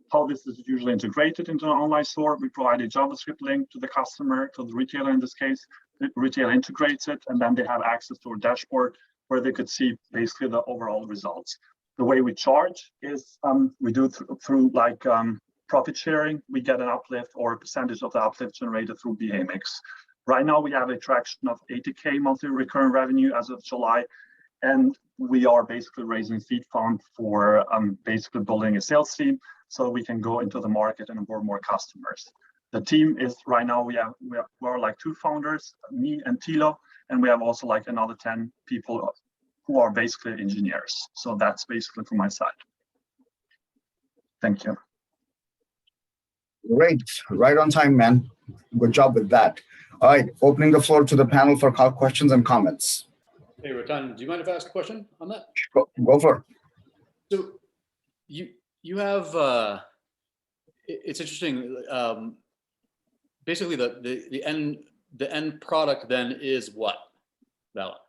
J: How this is usually integrated into an online store, we provide a JavaScript link to the customer, to the retailer in this case. The retailer integrates it, and then they have access to a dashboard where they could see basically the overall results. The way we charge is we do through like profit sharing. We get an uplift or a percentage of the uplift generated through BHMX. Right now, we have a traction of 80K monthly recurring revenue as of July. And we are basically raising seed fund for basically building a sales team so we can go into the market and onboard more customers. The team is right now, we are like 2 founders, me and Tilo, and we have also like another 10 people who are basically engineers. So that's basically from my side. Thank you.
B: Great. Right on time, man. Good job with that. All right. Opening the floor to the panel for questions and comments.
K: Hey, Ratan, do you mind if I ask a question on that?
B: Go for it.
K: So you have, it's interesting. Basically, the end product then is what, Val?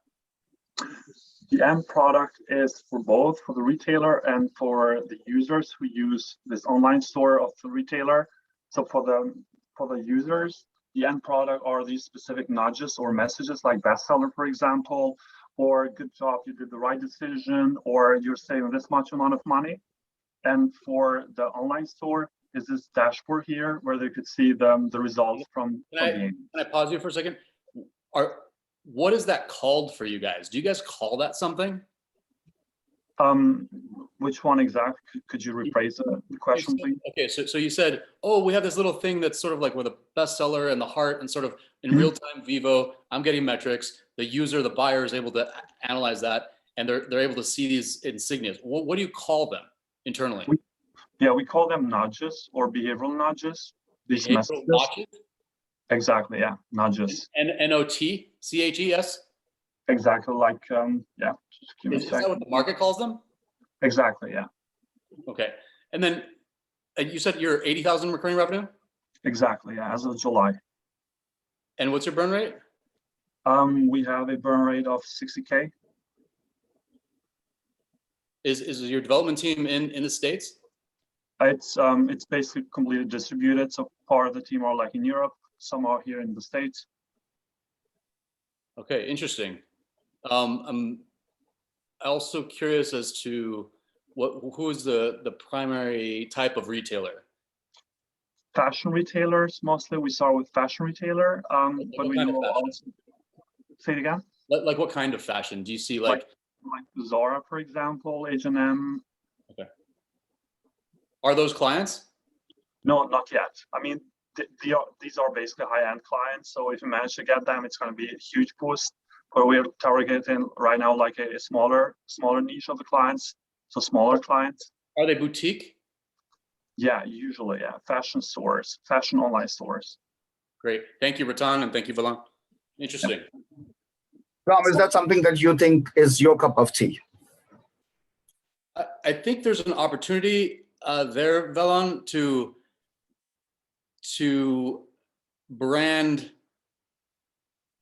J: The end product is for both for the retailer and for the users who use this online store of the retailer. So for the users, the end product are these specific nudges or messages like bestseller, for example, or good job, you did the right decision, or you're saving this much amount of money. And for the online store is this dashboard here where they could see the results from the game.
K: Can I pause you for a second? What is that called for you guys? Do you guys call that something?
J: Which one exactly? Could you rephrase the question, please?
K: Okay, so you said, oh, we have this little thing that's sort of like with a bestseller and the heart and sort of in real time Vivo, I'm getting metrics. The user, the buyer is able to analyze that and they're able to see these insignias. What do you call them internally?
J: We call them nudges or behavioral nudges. These
K: behavioral nudges?
J: Exactly, yeah, nudges.
K: NOTCHES?
J: Exactly, like, yeah. Just give me a
K: Is
J: second.
K: that what the market calls them?
J: Exactly, yeah.
K: Okay, and then you said you're 80,000 recurring revenue?
J: Exactly, yeah, as of July.
K: And what's your burn rate?
J: We have a burn rate of 60K.
K: Is your development team in the States?
J: It's basically completely distributed. So part of the team are like in Europe, some are here in the States.
K: Okay, interesting. I'm also curious as to who is the primary type of retailer?
J: Fashion retailers, mostly. We start with fashion retailer, but we know also. Say it again.
K: Like what kind of fashion? Do you see like
J: Zara, for example, H&M?
K: Okay. Are those clients?
J: No, not yet. I mean, these are basically high-end clients. So if you manage to get them, it's going to be a huge boost. But we're targeting right now like a smaller niche of the clients. So smaller clients.
K: Are they boutique?
J: Yeah, usually, yeah. Fashion stores, fashion online stores.
K: Great. Thank you, Ratan, and thank you, Valan. Interesting.
B: Tom, is that something that you think is your cup of tea?
K: I think there's an opportunity there, Valan, to brand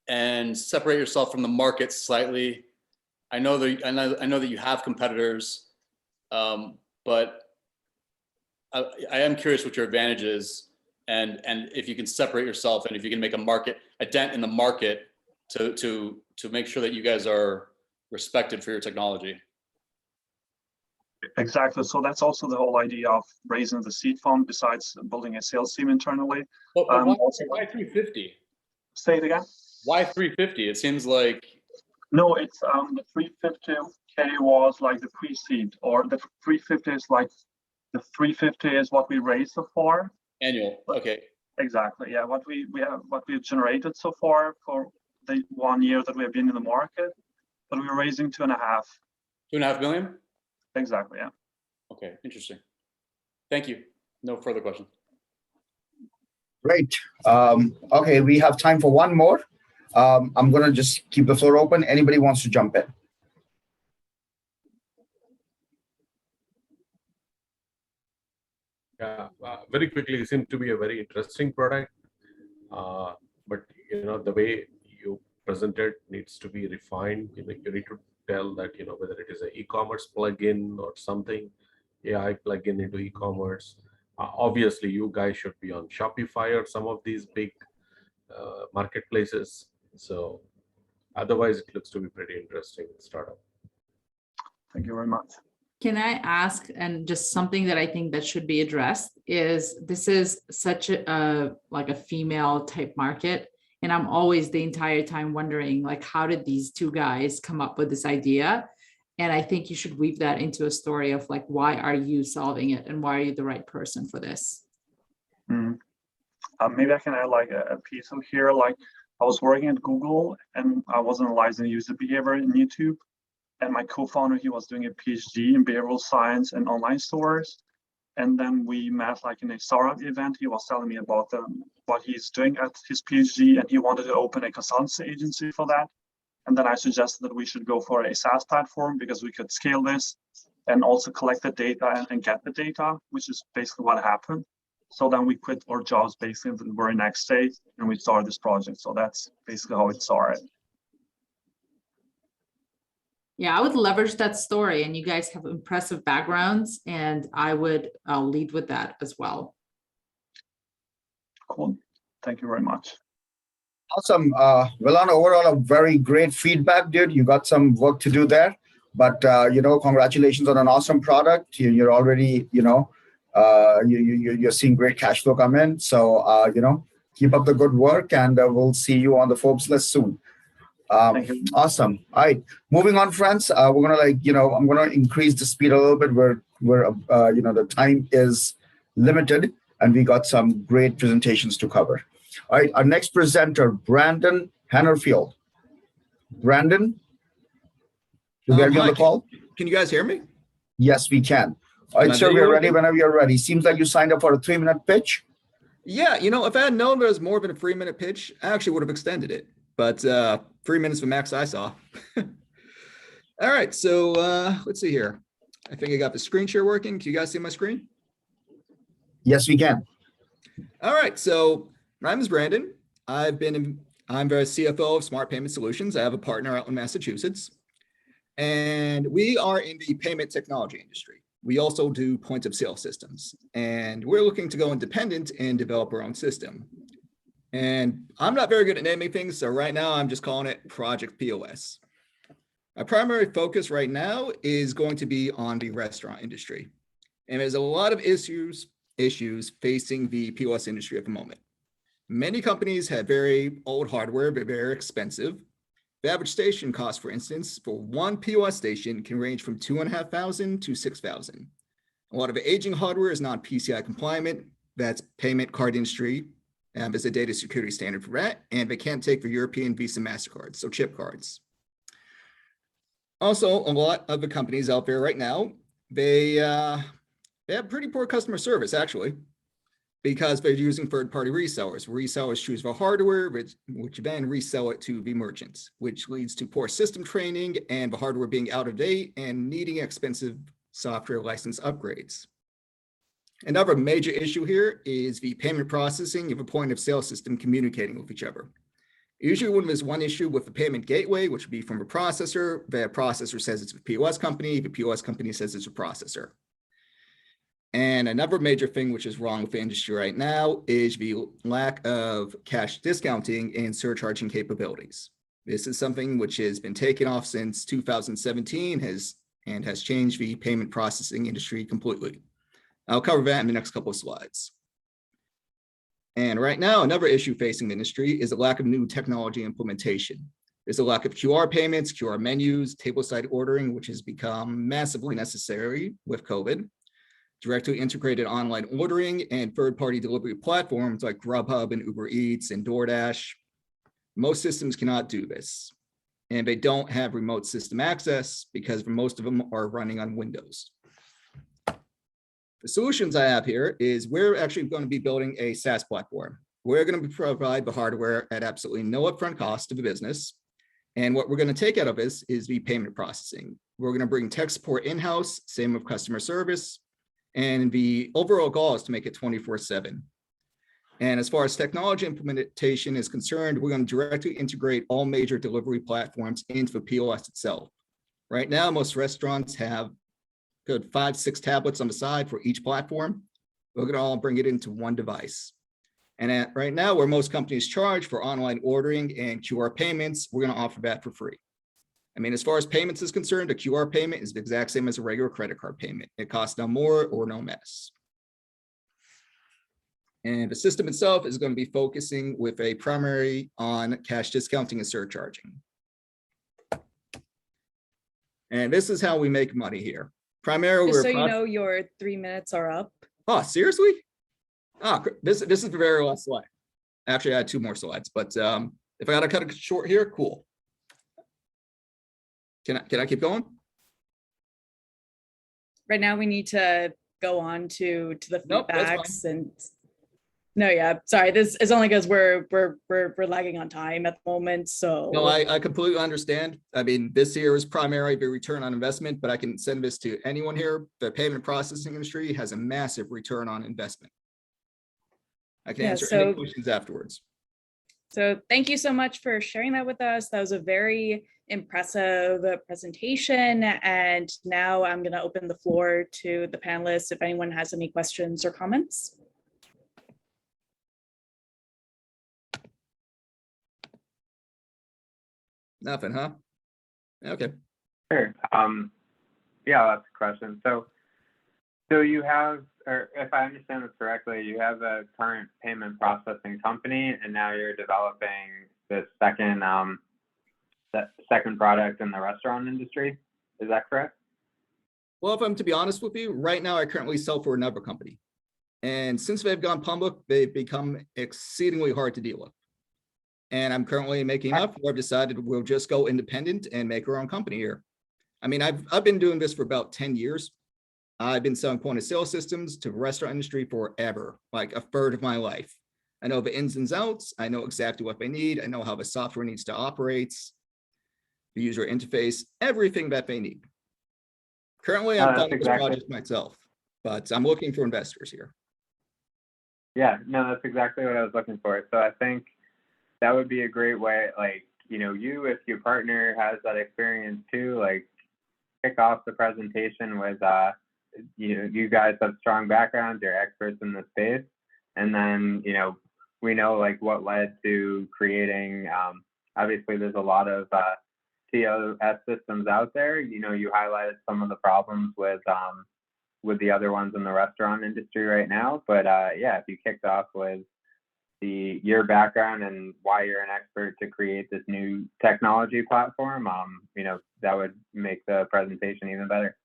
K: and separate yourself from the market slightly I know that you have competitors, but I am curious what your advantage is, and if you can separate yourself, and if you can make a dent in the market to make sure that you guys are respected for your technology.
J: Exactly. So that's also the whole idea of raising the seed fund, besides building a sales team internally.
K: But why 350?
J: Say it again.
K: Why 350? It seems like.
J: No, it's the 350K was like the pre-seed, or the 350 is like the 350 is what we raised so far.
K: Annual. Okay.
J: Exactly. Yeah. What we've generated so far for the 1 year that we have been in the market, but we're raising 2.5.
K: 2.5 million?
J: Exactly. Yeah.
K: Okay. Interesting. Thank you. No further questions.
B: Great. Okay, we have time for one more. I'm going to just keep the floor open. Anybody wants to jump in?
D: Yeah, very quickly, it seems to be a very interesting product, but the way you present it needs to be refined. You need to tell that whether it is an e-commerce plugin or something, AI plugin into e-commerce. Obviously, you guys should be on Shopify or some of these big marketplaces. So otherwise, it looks to be pretty interesting startup.
J: Thank you very much.
A: Can I ask, and just something that I think that should be addressed is, this is such like a female type market. And I'm always the entire time wondering, like, how did these two guys come up with this idea? And I think you should weave that into a story of like, why are you solving it? And why are you the right person for this?
J: Maybe I can add like a piece of here. Like, I was working at Google and I was analyzing user behavior in YouTube. And my co-founder, he was doing a PhD in behavioral science and online stores. And then we met like in a startup event. He was telling me about what he's doing at his PhD, and he wanted to open a consultancy agency for that. And then I suggested that we should go for a SaaS platform because we could scale this and also collect the data and get the data, which is basically what happened. So then we quit our jobs basically the very next day and we started this project. So that's basically how it started.
A: Yeah, I would leverage that story, and you guys have impressive backgrounds, and I would lead with that as well.
J: Cool. Thank you very much.
B: Awesome. Milan, overall, a very great feedback, dude. You got some work to do there, but congratulations on an awesome product. You're already, you're seeing great cash flow come in. So, keep up the good work, and we'll see you on the Forbes list soon. Awesome. All right, moving on, friends. We're gonna I'm gonna increase the speed a little bit. We're the time is limited, and we got some great presentations to cover. All right, our next presenter, Brandon Hannerfield. Brandon, you get me on the call?
L: Can you guys hear me?
B: Yes, we can. All right, sir, we're ready whenever you're ready. Seems like you signed up for a 3-minute pitch.
L: Yeah, if I had known there was more than a 3-minute pitch, I actually would have extended it. But 3 minutes the max I saw. All right, so let's see here. I think I got the screen share working. Can you guys see my screen?
B: Yes, we can.
L: All right, so my name is Brandon. I'm the CFO of Smart Payment Solutions. I have a partner out in Massachusetts. And we are in the payment technology industry. We also do point of sale systems. And we're looking to go independent and develop our own system. And I'm not very good at naming things, so right now I'm just calling it Project POS. My primary focus right now is going to be on the restaurant industry. And there's a lot of issues facing the POS industry at the moment. Many companies have very old hardware, but very expensive. The average station cost, for instance, for one POS station can range from $2,500 to $6,000. A lot of aging hardware is not PCI compliant. That's payment card industry. There's a data security standard for that, and they can't take the European Visa MasterCards, so chip cards. Also, a lot of the companies out there right now, they have pretty poor customer service, actually, because they're using third-party resellers. Resellers choose the hardware, which then resell it to the merchants, which leads to poor system training and the hardware being out of date and needing expensive software license upgrades. Another major issue here is the payment processing of a point of sale system communicating with each other. Usually when there's one issue with the payment gateway, which would be from a processor, the processor says it's a POS company, the POS company says it's a processor. And another major thing which is wrong with the industry right now is the lack of cash discounting and surcharging capabilities. This is something which has been taken off since 2017 and has changed the payment processing industry completely. I'll cover that in the next couple of slides. And right now, another issue facing the industry is a lack of new technology implementation. There's a lack of QR payments, QR menus, tableside ordering, which has become massively necessary with COVID. Directly integrated online ordering and third-party delivery platforms like Grubhub and Uber Eats and DoorDash. Most systems cannot do this. And they don't have remote system access because most of them are running on Windows. The solutions I have here is we're actually going to be building a SaaS platform. We're going to provide the hardware at absolutely no upfront cost to the business. And what we're going to take out of this is the payment processing. We're going to bring tech support in-house, same with customer service. And the overall goal is to make it 24/7. And as far as technology implementation is concerned, we're going to directly integrate all major delivery platforms into the POS itself. Right now, most restaurants have good 5-6 tablets on the side for each platform. We're going to all bring it into one device. And right now, where most companies charge for online ordering and QR payments, we're going to offer that for free. I mean, as far as payments is concerned, a QR payment is the exact same as a regular credit card payment. It costs no more or no less. And the system itself is going to be focusing with a primary on cash discounting and surcharging. And this is how we make money here. Primarily,
F: Just so you know, your 3 minutes are up.
L: Oh, seriously? Oh, this is the very last slide. Actually, I had 2 more slides, but if I got to cut it short here, cool. Can I keep going?
F: Right now, we need to go on to the feedbacks and. No, yeah, sorry. This is only because we're lagging on time at the moment. So
L: no, I completely understand. I mean, this here is primarily the return on investment, but I can send this to anyone here. The payment processing industry has a massive return on investment. I can answer any questions afterwards.
F: So thank you so much for sharing that with us. That was a very impressive presentation. And now I'm going to open the floor to the panelists if anyone has any questions or comments.
L: Nothing, huh? Okay.
E: Sure. Yeah, that's a question. So you have, or if I understand this correctly, you have a current payment processing company, and now you're developing this second product in the restaurant industry. Is that correct?
L: Well, if I'm to be honest with you, right now I currently sell for another company. And since they've gone public, they've become exceedingly hard to deal with. And I'm currently making enough where I've decided we'll just go independent and make our own company here. I mean, I've been doing this for about 10 years. I've been selling point of sale systems to the restaurant industry forever, like a third of my life. I know the ins and outs. I know exactly what they need. I know how the software needs to operate, the user interface, everything that they need. Currently, I'm funding this project myself, but I'm looking for investors here.
E: Yeah, no, that's exactly what I was looking for. So I think that would be a great way, like, you know, if your partner has that experience too, like, kick off the presentation with, you guys have strong backgrounds, you're experts in the space. And then, you know, we know like what led to creating, obviously there's a lot of POS systems out there. You know, you highlighted some of the problems with the other ones in the restaurant industry right now. But yeah, if you kicked off with your background and why you're an expert to create this new technology platform, you know, that would make the presentation even better.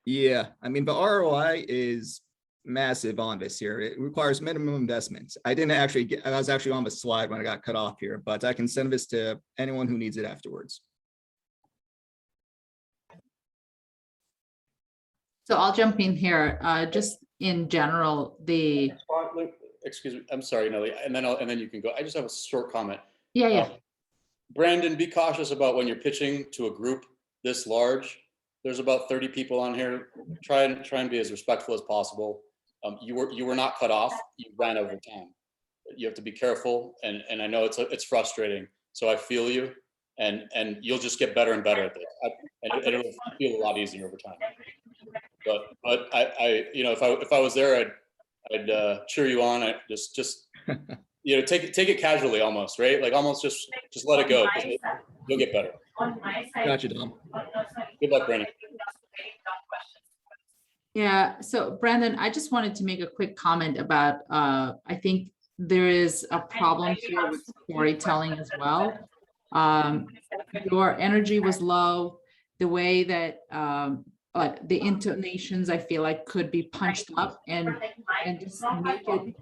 L: Yeah, I mean, the ROI is massive on this here. It requires minimum investments. I was actually on the slide when I got cut off here, but I can send this to anyone who needs it afterwards.
A: So I'll jump in here. Just in general,
K: Excuse me, I'm sorry, Nelly, and then you can go. I just have a short comment.
A: Yeah.
K: Brandon, be cautious about when you're pitching to a group this large. There's about 30 people on here. Try and be as respectful as possible. You were not cut off. You ran over time. You have to be careful, and I know it's frustrating. So I feel you, and you'll just get better and better at this, and it'll feel a lot easier over time. But I if I was there, I'd cheer you on. I just take it casually, almost, right? Like almost just let it go. You'll get better.
L: Gotcha, Dom.
K: Good luck, Brandon.
A: Yeah, so Brandon, I just wanted to make a quick comment about, I think there is a problem here with storytelling as well. Your energy was low. The way that the intonations, I feel like, could be punched up and just make it.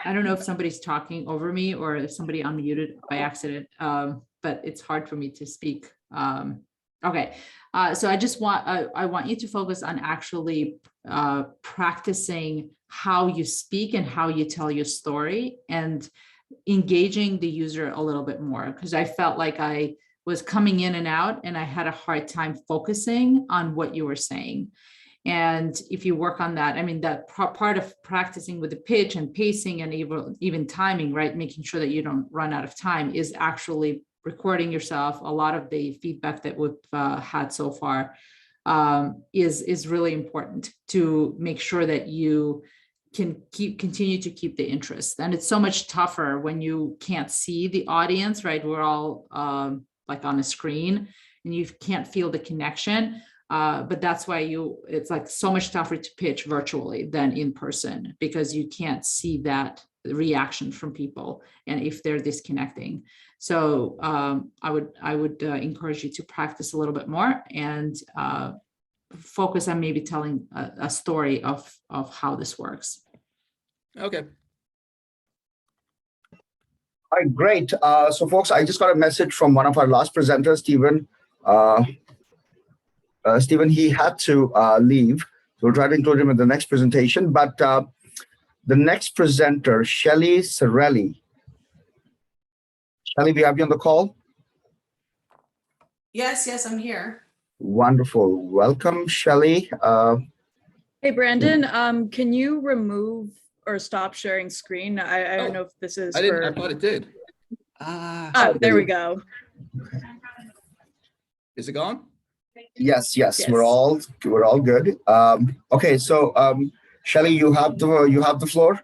A: I don't know if somebody's talking over me or if somebody unmuted by accident, but it's hard for me to speak. Okay, so I want you to focus on actually practicing how you speak and how you tell your story and engaging the user a little bit more, because I felt like I was coming in and out and I had a hard time focusing on what you were saying. And if you work on that, I mean, that part of practicing with the pitch and pacing and even timing, right? Making sure that you don't run out of time is actually recording yourself. A lot of the feedback that we've had so far is really important to make sure that you can continue to keep the interest. And it's so much tougher when you can't see the audience, right? We're all like on a screen and you can't feel the connection. But that's why it's like so much tougher to pitch virtually than in person, because you can't see that reaction from people and if they're disconnecting. So I would encourage you to practice a little bit more and focus on maybe telling a story of how this works.
L: Okay.
B: All right, great. So folks, I just got a message from one of our last presenters, Stephen. Stephen, he had to leave. So we'll try to include him in the next presentation. But the next presenter, Shady Sundan. Shady, we have you on the call?
M: Yes, I'm here.
B: Wonderful. Welcome, Shady.
F: Hey, Brandon, can you remove or stop sharing screen? I don't know if this is
L: I thought it did.
F: There we go.
L: Is it gone?
B: Yes. We're all good. Okay, so Shady, you have the floor.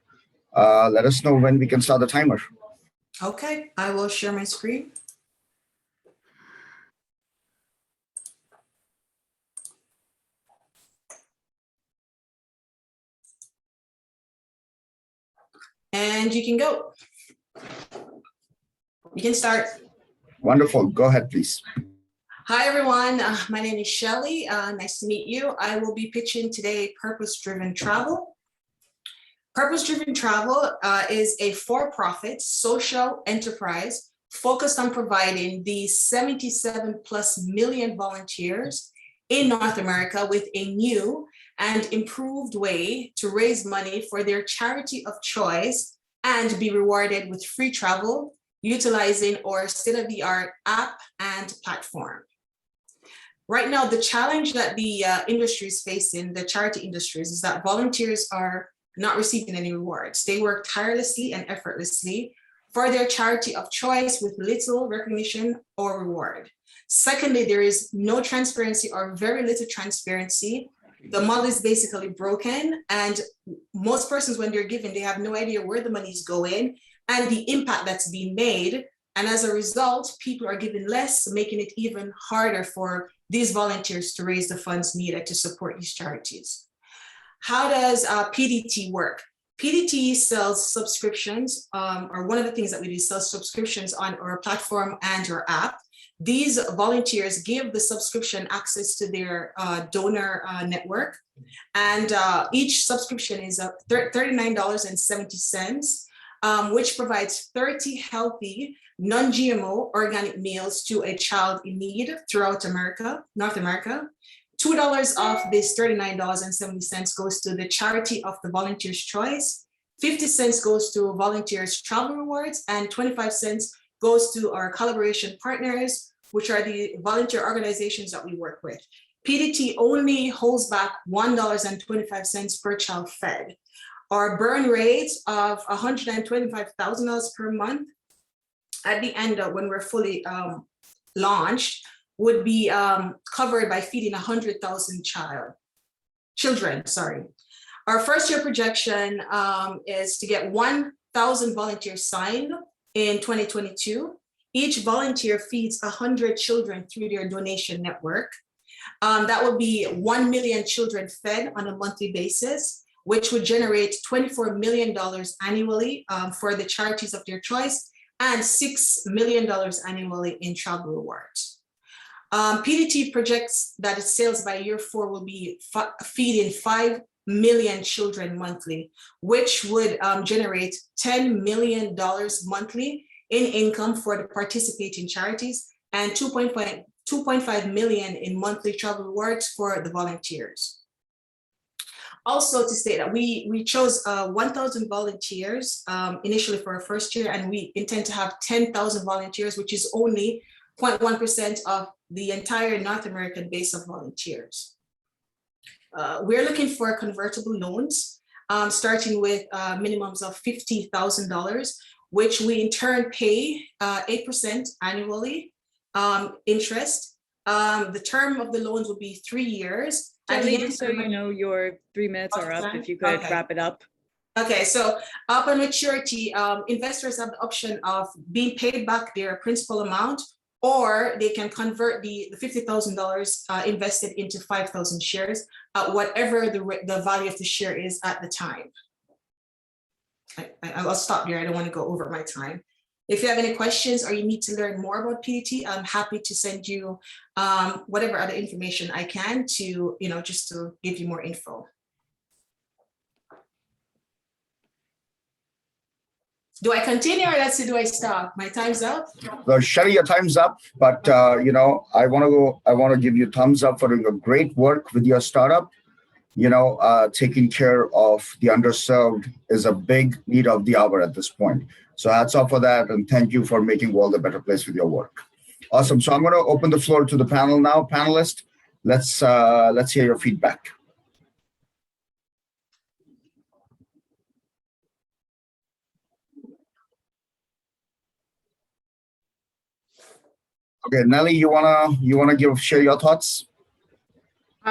B: Let us know when we can start the timer.
M: Okay, I will share my screen. And you can go. You can start.
B: Wonderful. Go ahead, please.
M: Hi, everyone. My name is Shelley. Nice to meet you. I will be pitching today Purpose-Driven Travel. Purpose-Driven Travel is a for-profit social enterprise focused on providing the 77+ million volunteers in North America with a new and improved way to raise money for their charity of choice and be rewarded with free travel, utilizing our state-of-the-art app and platform. Right now, the challenge that the industry is facing, the charity industries, is that volunteers are not receiving any rewards. They work tirelessly and effortlessly for their charity of choice with little recognition or reward. Secondly, there is no transparency or very little transparency. The model is basically broken, and most persons, when they're given, they have no idea where the money is going and the impact that's being made. And as a result, people are given less, making it even harder for these volunteers to raise the funds needed to support these charities. How does PDT work? PDT sells subscriptions, or one of the things that we do is sell subscriptions on our platform and our app. These volunteers give the subscription access to their donor network. And each subscription is $39.70, which provides 30 healthy, non-GMO organic meals to a child in need throughout North America. $2 of this $39.70 goes to the charity of the volunteer's choice. 50 cents goes to volunteers' travel rewards, and 25 cents goes to our collaboration partners, which are the volunteer organizations that we work with. PDT only holds back $1.25 per child fed. Our burn rate of $125,000 per month at the end of when we're fully launched would be covered by feeding 100,000 children. Sorry. Our first year projection is to get 1,000 volunteers signed in 2022. Each volunteer feeds 100 children through their donation network. That would be 1 million children fed on a monthly basis, which would generate $24 million annually for the charities of their choice and $6 million annually in travel rewards. PDT projects that its sales by year 4 will be feeding 5 million children monthly, which would generate $10 million monthly in income for the participating charities and 2.5 million in monthly travel rewards for the volunteers. Also to state that we chose 1,000 volunteers initially for our first year, and we intend to have 10,000 volunteers, which is only 0.1% of the entire North American base of volunteers. We're looking for convertible loans, starting with minimums of $50,000, which we in turn pay 8% annually interest. The term of the loans will be 3 years.
F: Shady, so you know your 3 minutes are up, if you could wrap it up.
M: Okay, so upon maturity, investors have the option of being paid back their principal amount, or they can convert the $50,000 invested into 5,000 shares at whatever the value of the share is at the time. I'll stop here. I don't want to go over my time. If you have any questions or you need to learn more about PDT, I'm happy to send you whatever other information I can to, just to give you more info. Do I continue or do I stop? My time's up.
B: Well, Shelley, your time's up, but I want to give you thumbs up for doing a great work with your startup. Taking care of the underserved is a big need of the hour at this point. So hats off for that, and thank you for making world a better place with your work. Awesome. So I'm going to open the floor to the panel now. Panelists, let's hear your feedback. Okay, Nelly, you wanna share your thoughts?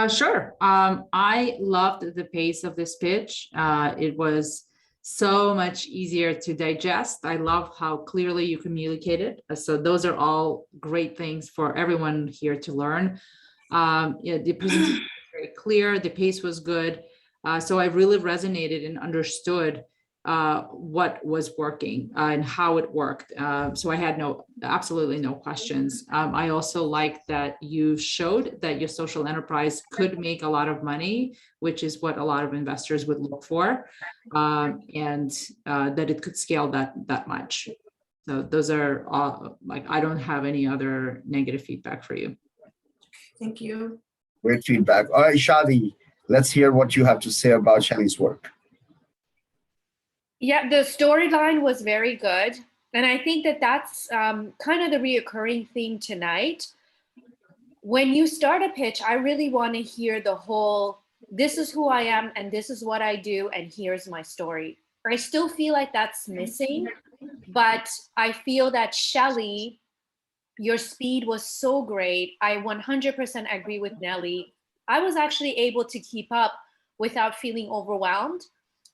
A: Sure. I loved the pace of this pitch. It was so much easier to digest. I love how clearly you communicated. So those are all great things for everyone here to learn. The presentation was very clear. The pace was good. So I really resonated and understood what was working and how it worked. So I had absolutely no questions. I also like that you showed that your social enterprise could make a lot of money, which is what a lot of investors would look for, and that it could scale that much. So those are all, I don't have any other negative feedback for you.
M: Thank you.
B: Great feedback. All right, Shadi, let's hear what you have to say about Shadi's work.
C: Yeah, the storyline was very good. And I think that's kind of the reoccurring theme tonight. When you start a pitch, I really want to hear the whole, this is who I am and this is what I do and here's my story. I still feel like that's missing, but I feel that Shelley, your speed was so great. I 100% agree with Nelly. I was actually able to keep up without feeling overwhelmed.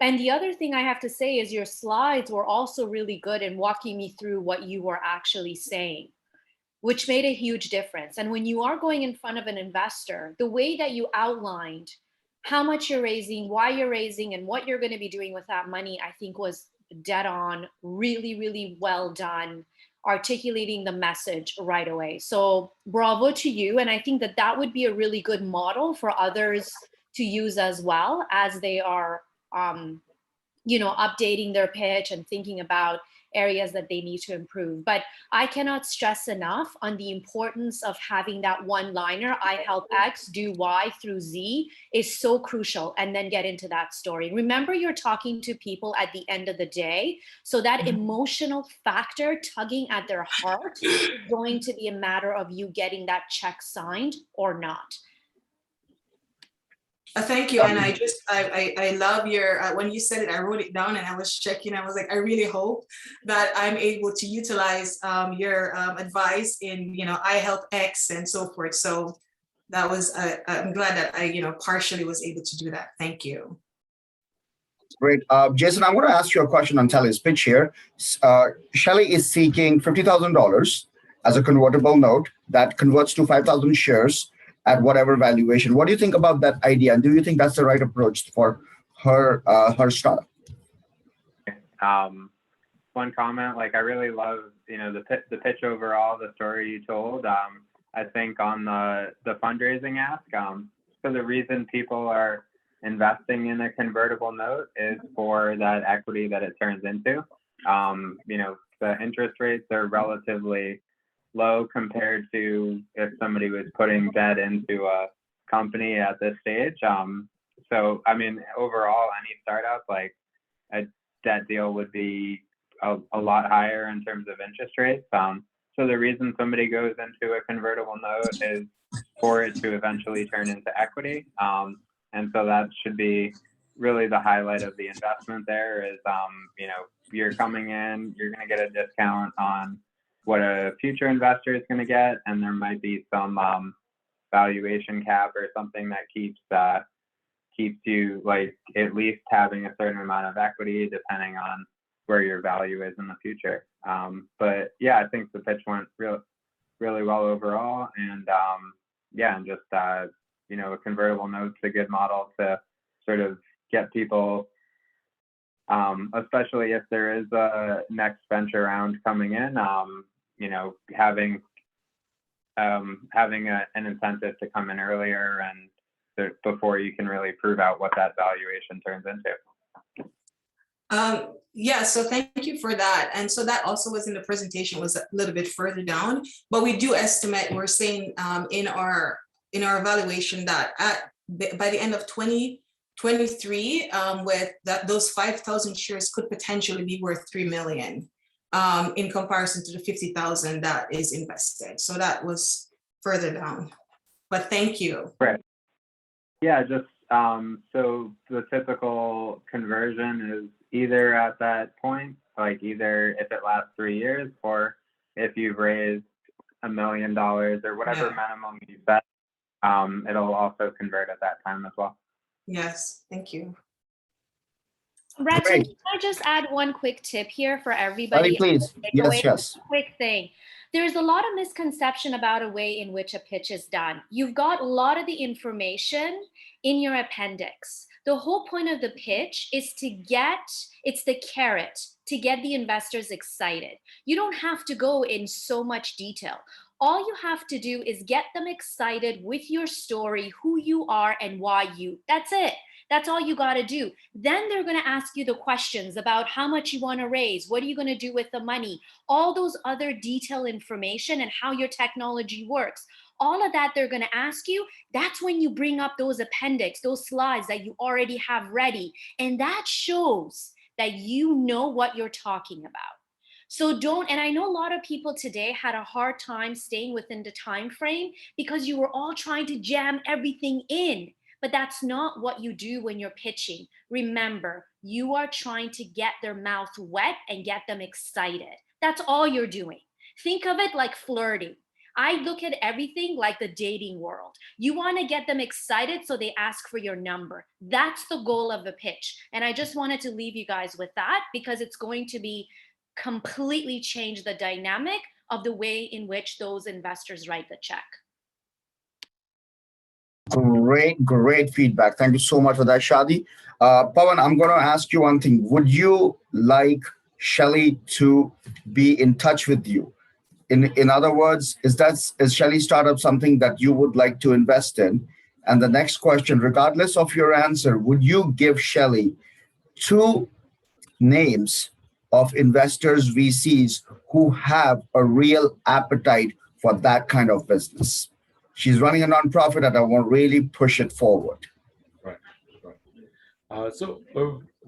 C: And the other thing I have to say is your slides were also really good in walking me through what you were actually saying, which made a huge difference. And when you are going in front of an investor, the way that you outlined how much you're raising, why you're raising, and what you're going to be doing with that money, I think was dead on, really, really well done, articulating the message right away. So bravo to you. And I think that would be a really good model for others to use as well as they are updating their pitch and thinking about areas that they need to improve. But I cannot stress enough on the importance of having that one-liner, I help X do Y through Z, is so crucial, and then get into that story. Remember, you're talking to people at the end of the day, so that emotional factor tugging at their heart is going to be a matter of you getting that check signed or not.
M: Thank you. And I love your, when you said it, I wrote it down and I was checking. I was like, I really hope that I'm able to utilize your advice in, I help X and so forth. So that was, I'm glad that I, partially was able to do that. Thank you.
B: Great. Jason, I'm going to ask you a question on Tally's pitch here. Shelley is seeking $50,000 as a convertible note that converts to 5,000 shares at whatever valuation. What do you think about that idea? And do you think that's the right approach for her startup?
E: One comment, like I really love, the pitch overall, the story you told. I think on the fundraising ask, so the reason people are investing in a convertible note is for that equity that it turns into. The interest rates are relatively low compared to if somebody was putting debt into a company at this stage. So, I mean, overall, any startup, like a debt deal would be a lot higher in terms of interest rates. So the reason somebody goes into a convertible note is for it to eventually turn into equity. And so that should be really the highlight of the investment there is, you're coming in, you're going to get a discount on what a future investor is going to get. And there might be some valuation cap or something that keeps you like at least having a certain amount of equity depending on where your value is in the future. But yeah, I think the pitch went really well overall. And and just, a convertible note's a good model to sort of get people, especially if there is a next venture round coming in, having an incentive to come in earlier and before you can really prove out what that valuation turns into.
M: Yeah, so thank you for that. And so that also was in the presentation, was a little bit further down, but we do estimate, we're saying in our evaluation that by the end of 2023, with those 5,000 shares could potentially be worth 3 million in comparison to the 50,000 that is invested. So that was further down, but thank you.
E: Right. Yeah, just so the typical conversion is either at that point, like either if it lasts 3 years or if you've raised $1 million or whatever minimum you set, it'll also convert at that time as well.
M: Yes, thank you.
C: Gretchen, can I just add one quick tip here for everybody?
B: Please. Yes.
C: Quick thing. There's a lot of misconception about a way in which a pitch is done. You've got a lot of the information in your appendix. The whole point of the pitch is it's the carrot to get the investors excited. You don't have to go in so much detail. All you have to do is get them excited with your story, who you are and why you. That's it. That's all you got to do. Then they're going to ask you the questions about how much you want to raise. What are you going to do with the money? All those other detailed information and how your technology works. All of that they're going to ask you. That's when you bring up those appendix, those slides that you already have ready. And that shows that you know what you're talking about. So and I know a lot of people today had a hard time staying within the time frame because you were all trying to jam everything in. But that's not what you do when you're pitching. Remember, you are trying to get their mouth wet and get them excited. That's all you're doing. Think of it like flirting. I look at everything like the dating world. You want to get them excited so they ask for your number. That's the goal of the pitch. And I just wanted to leave you guys with that because it's going to be completely change the dynamic of the way in which those investors write the check.
B: Great feedback. Thank you so much for that, Shadi. Pawan, I'm going to ask you one thing. Would you like Shelley to be in touch with you? In other words, is Shelley's startup something that you would like to invest in? And the next question, regardless of your answer, would you give Shelley 2 names of investors, VCs, who have a real appetite for that kind of business? She's running a nonprofit and I want to really push it forward.
D: Right. So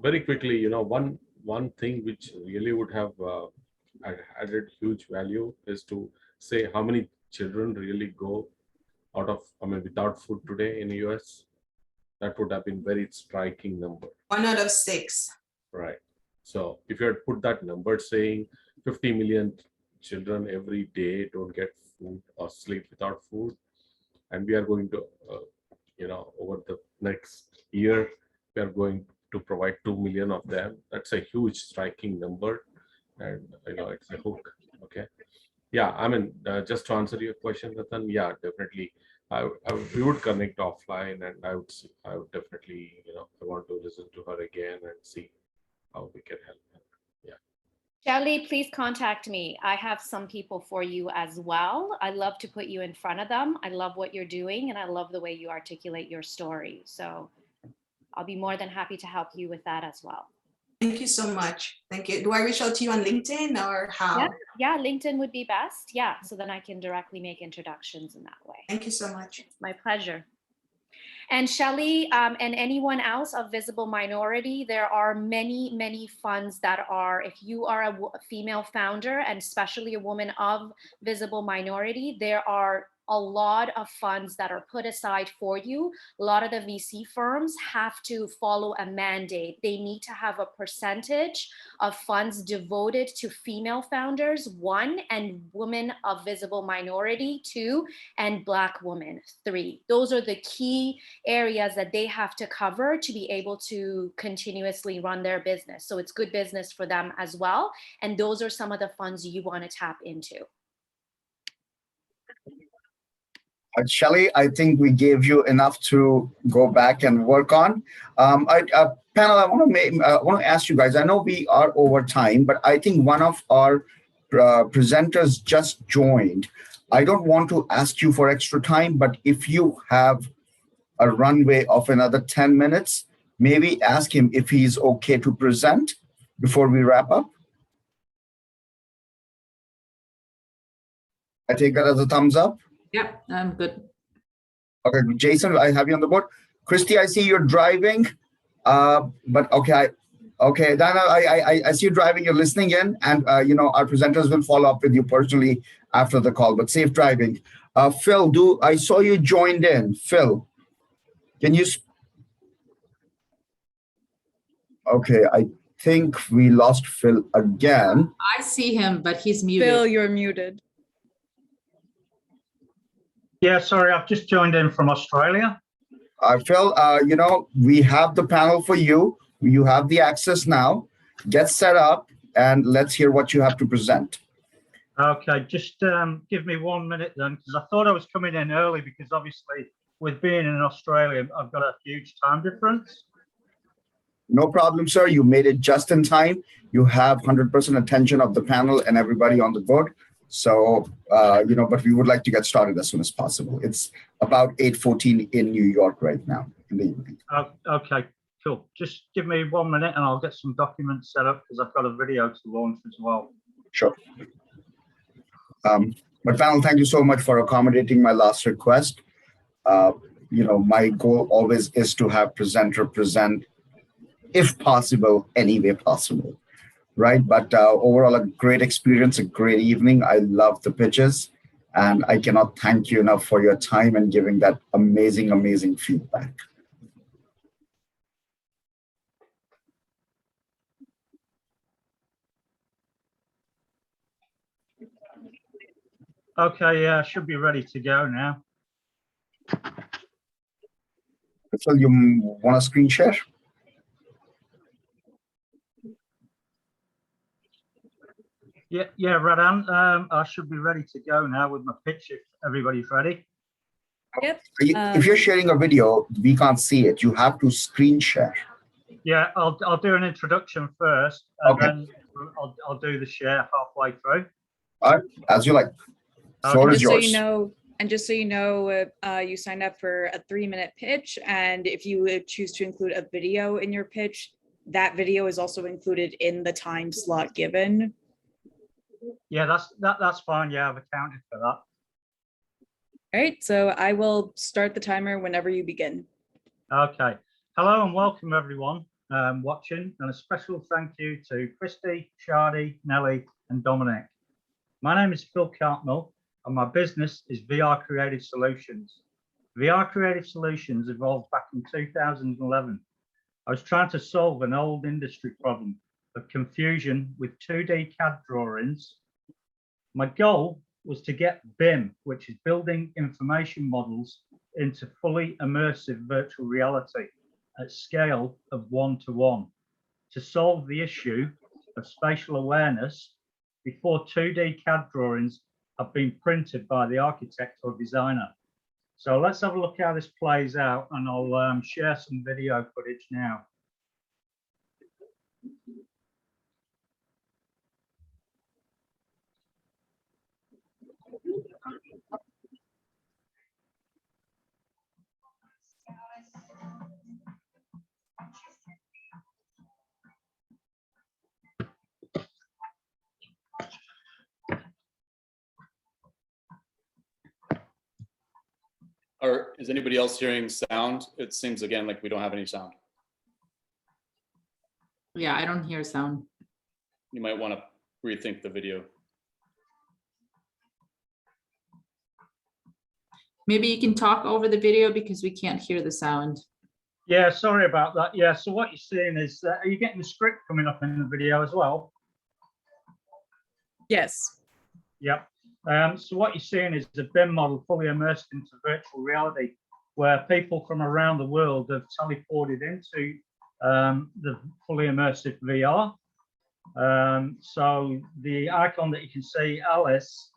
D: very quickly, one thing which really would have added huge value is to say how many children really go without food today in the US. That would have been very striking number.
M: 1 out of 6.
D: Right. So if you had put that number saying 50 million children every day don't get food or sleep without food, and we are going to, over the next year, we are going to provide 2 million of them. That's a huge striking number, and it's a hook. Okay. Yeah, I mean, just to answer your question, Ratan, yeah, definitely. We would connect offline, and I would definitely, I want to listen to her again and see how we can help her. Yeah.
C: Shelley, please contact me. I have some people for you as well. I love to put you in front of them. I love what you're doing, and I love the way you articulate your story. So I'll be more than happy to help you with that as well.
M: Thank you so much. Thank you. Do I reach out to you on LinkedIn or how?
C: Yeah, LinkedIn would be best. Yeah, so then I can directly make introductions in that way.
M: Thank you so much.
C: It's my pleasure. And Shelley, and anyone else of visible minority, there are many, many funds that are, if you are a female founder and especially a woman of visible minority, there are a lot of funds that are put aside for you. A lot of the VC firms have to follow a mandate. They need to have a percentage of funds devoted to female founders, 1, and women of visible minority, 2, and Black women, 3. Those are the key areas that they have to cover to be able to continuously run their business. So it's good business for them as well. And those are some of the funds you want to tap into.
B: Shelley, I think we gave you enough to go back and work on. Panel, I want to ask you guys. I know we are over time, but I think one of our presenters just joined. I don't want to ask you for extra time, but if you have a runway of another 10 minutes, maybe ask him if he's okay to present before we wrap up. I take that as a thumbs up.
A: Yep, I'm good.
B: Okay, Jason, I have you on the board. Christy, I see you're driving, but okay, Dana, I see you driving. You're listening in, and our presenters will follow up with you personally after the call. But safe driving. Phil, I saw you joined in. Phil, can you? Okay, I think we lost Phil again.
A: I see him, but he's muted.
F: Phil, you're muted.
N: Yeah, sorry, I've just joined in from Australia.
B: Phil, we have the panel for you. You have the access now. Get set up and let's hear what you have to present.
N: Okay, just give me 1 minute then, because I thought I was coming in early because obviously with being in Australia, I've got a huge time difference.
B: No problem, sir. You made it just in time. You have 100% attention of the panel and everybody on the board. So, but we would like to get started as soon as possible. It's about 8:14 in New York right now in the evening.
N: Okay, cool. Just give me 1 minute and I'll get some documents set up because I've got a video to launch as well.
B: Sure. But panel, thank you so much for accommodating my last request. My goal always is to have presenter present, if possible, any way possible. Right, but overall a great experience, a great evening. I love the pitches, and I cannot thank you enough for your time and giving that amazing, amazing feedback.
N: Okay, yeah, I should be ready to go now.
B: So you want a screen share?
N: Yeah, Radan, I should be ready to go now with my pitch if everybody's ready.
F: Yep.
B: If you're sharing a video, we can't see it. You have to screen share.
N: Yeah, I'll do an introduction first, and then I'll do the share halfway through.
B: All right, as you like. Floor is yours.
F: Just so you know, you signed up for a 3-minute pitch, and if you would choose to include a video in your pitch, that video is also included in the time slot given.
N: Yeah, that's fine. Yeah, I've accounted for that.
F: All right, so I will start the timer whenever you begin.
N: Okay. Hello and welcome everyone watching, and a special thank you to Christy, Shady, Nelly, and Dominic. My name is Phil Cartmell, and my business is VR Creative Solutions. VR Creative Solutions evolved back in 2011. I was trying to solve an old industry problem of confusion with 2D CAD drawings. My goal was to get BIM, which is Building Information Models, into fully immersive virtual reality at scale of 1-to-1 to solve the issue of spatial awareness before 2D CAD drawings have been printed by the architect or designer. So let's have a look how this plays out, and I'll share some video footage now.
K: Or is anybody else hearing sound? It seems again like we don't have any sound.
A: Yeah, I don't hear sound.
K: You might want to rethink the video.
A: Maybe you can talk over the video because we can't hear the sound.
N: Yeah, sorry about that. Yeah, so what you're seeing is, are you getting the script coming up in the video as well?
F: Yes.
N: Yep. So what you're seeing is a BIM model fully immersed into virtual reality, where people from around the world have teleported into the fully immersive VR. So the icon that you can see, Alice,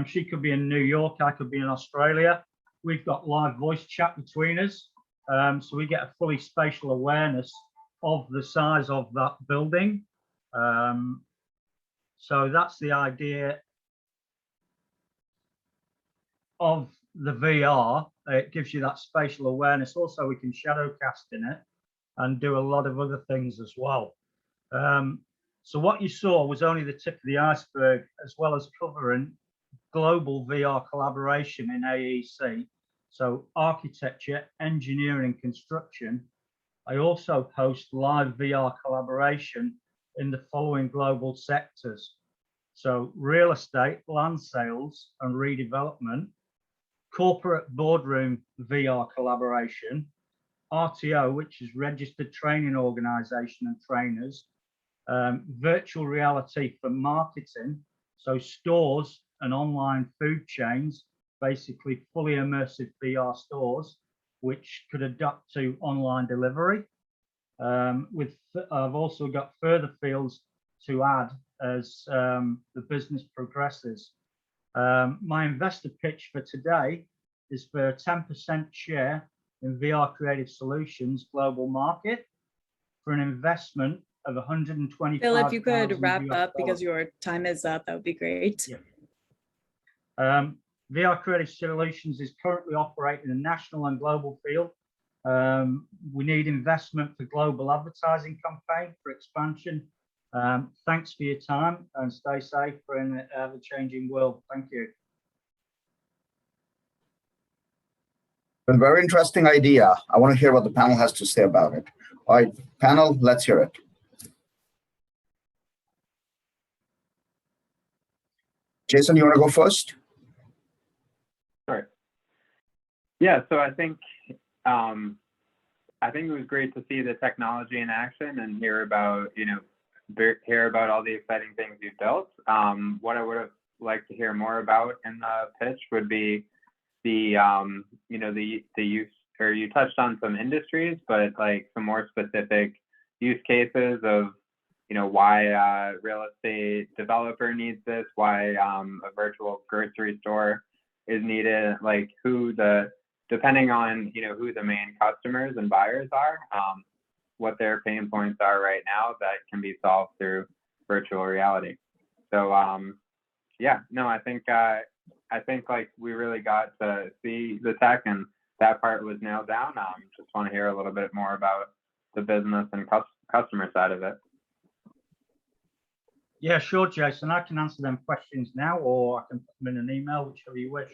N: she could be in New York, I could be in Australia. We've got live voice chat between us. So we get a fully spatial awareness of the size of that building. So that's the idea of the VR. It gives you that spatial awareness. Also, we can shadow cast in it and do a lot of other things as well. So what you saw was only the tip of the iceberg, as well as covering global VR collaboration in AEC. So architecture, engineering, construction. I also host live VR collaboration in the following global sectors. So real estate, land sales and redevelopment, corporate boardroom VR collaboration, RTO, which is registered training organization and trainers, virtual reality for marketing, so stores and online food chains, basically fully immersive VR stores, which could adapt to online delivery. I've also got further fields to add as the business progresses. My investor pitch for today is for a 10% share in VR Creative Solutions global market for an investment of 125,000.
F: Phil, if you could wrap up because your time is up, that would be great.
N: Yeah. VR Creative Solutions is currently operating in a national and global field. We need investment for global advertising campaign for expansion. Thanks for your time and stay safe in an ever-changing world. Thank you.
B: A very interesting idea. I want to hear what the panel has to say about it. All right, panel, let's hear it. Jason, you want to go first?
E: Sure. Yeah, so I think it was great to see the technology in action and hear about, hear about all the exciting things you've built. What I would have liked to hear more about in the pitch would be the use, or you touched on some industries, but like some more specific use cases of, why a real estate developer needs this, why a virtual grocery store is needed, like depending on, who the main customers and buyers are, what their pain points are right now that can be solved through virtual reality. So yeah, no, I think like we really got to see the tech and that part was nailed down. Just want to hear a little bit more about the business and customer side of it.
N: Yeah, sure, Jason. I can answer them questions now, or I can put them in an email, whichever you wish.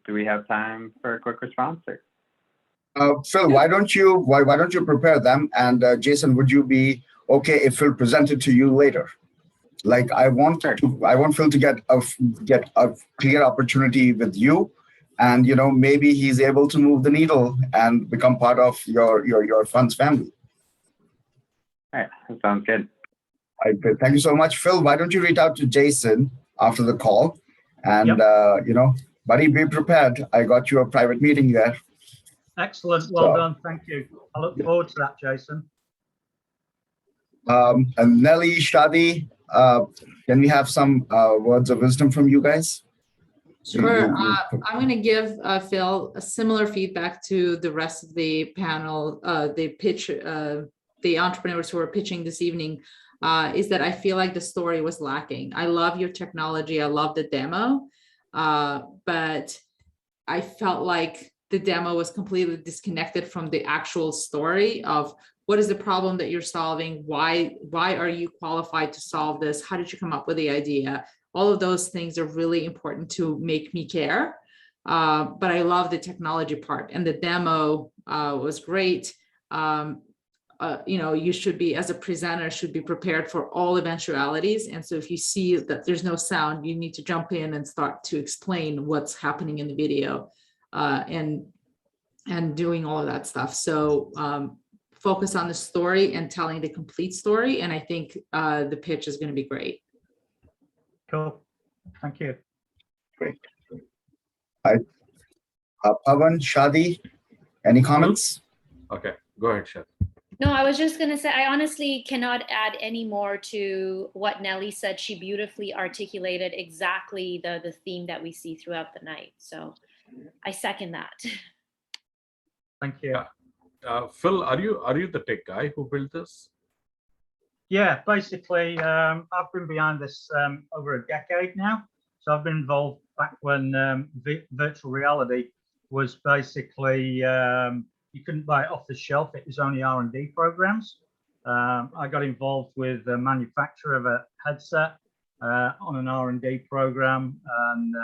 E: Do we have time for a quick response?
B: Phil, why don't you prepare them? And Jason, would you be okay if Phil presented to you later? Like I want Phil to get a clear opportunity with you, and maybe he's able to move the needle and become part of your funds family.
E: All right, that sounds good.
B: Thank you so much, Phil. Why don't you reach out to Jason after the call, and buddy, be prepared. I got you a private meeting there.
N: Excellent. Well done. Thank you. I look forward to that, Jason.
B: And Nelly, Shadi, can we have some words of wisdom from you guys?
A: Sure. I'm going to give Phil a similar feedback to the rest of the panel, the entrepreneurs who are pitching this evening, is that I feel like the story was lacking. I love your technology. I love the demo, but I felt like the demo was completely disconnected from the actual story of what is the problem that you're solving? Why are you qualified to solve this? How did you come up with the idea? All of those things are really important to make me care. But I love the technology part, and the demo was great. You should be, as a presenter, should be prepared for all eventualities. And so if you see that there's no sound, you need to jump in and start to explain what's happening in the video, and doing all of that stuff. So focus on the story and telling the complete story. And I think the pitch is going to be great.
N: Cool. Thank you.
B: Great. Hi. Pavan, Shadi, any comments?
D: Okay, go ahead, Shadi.
C: No, I was just going to say, I honestly cannot add any more to what Nelly said. She beautifully articulated exactly the theme that we see throughout the night. So I second that.
N: Thank you.
D: Phil, are you the tech guy who built this?
N: Yeah, basically, I've been behind this over a decade now. So I've been involved back when virtual reality was basically, you couldn't buy it off the shelf. It was only R&D programs. I got involved with the manufacturer of a headset on an R&D program, and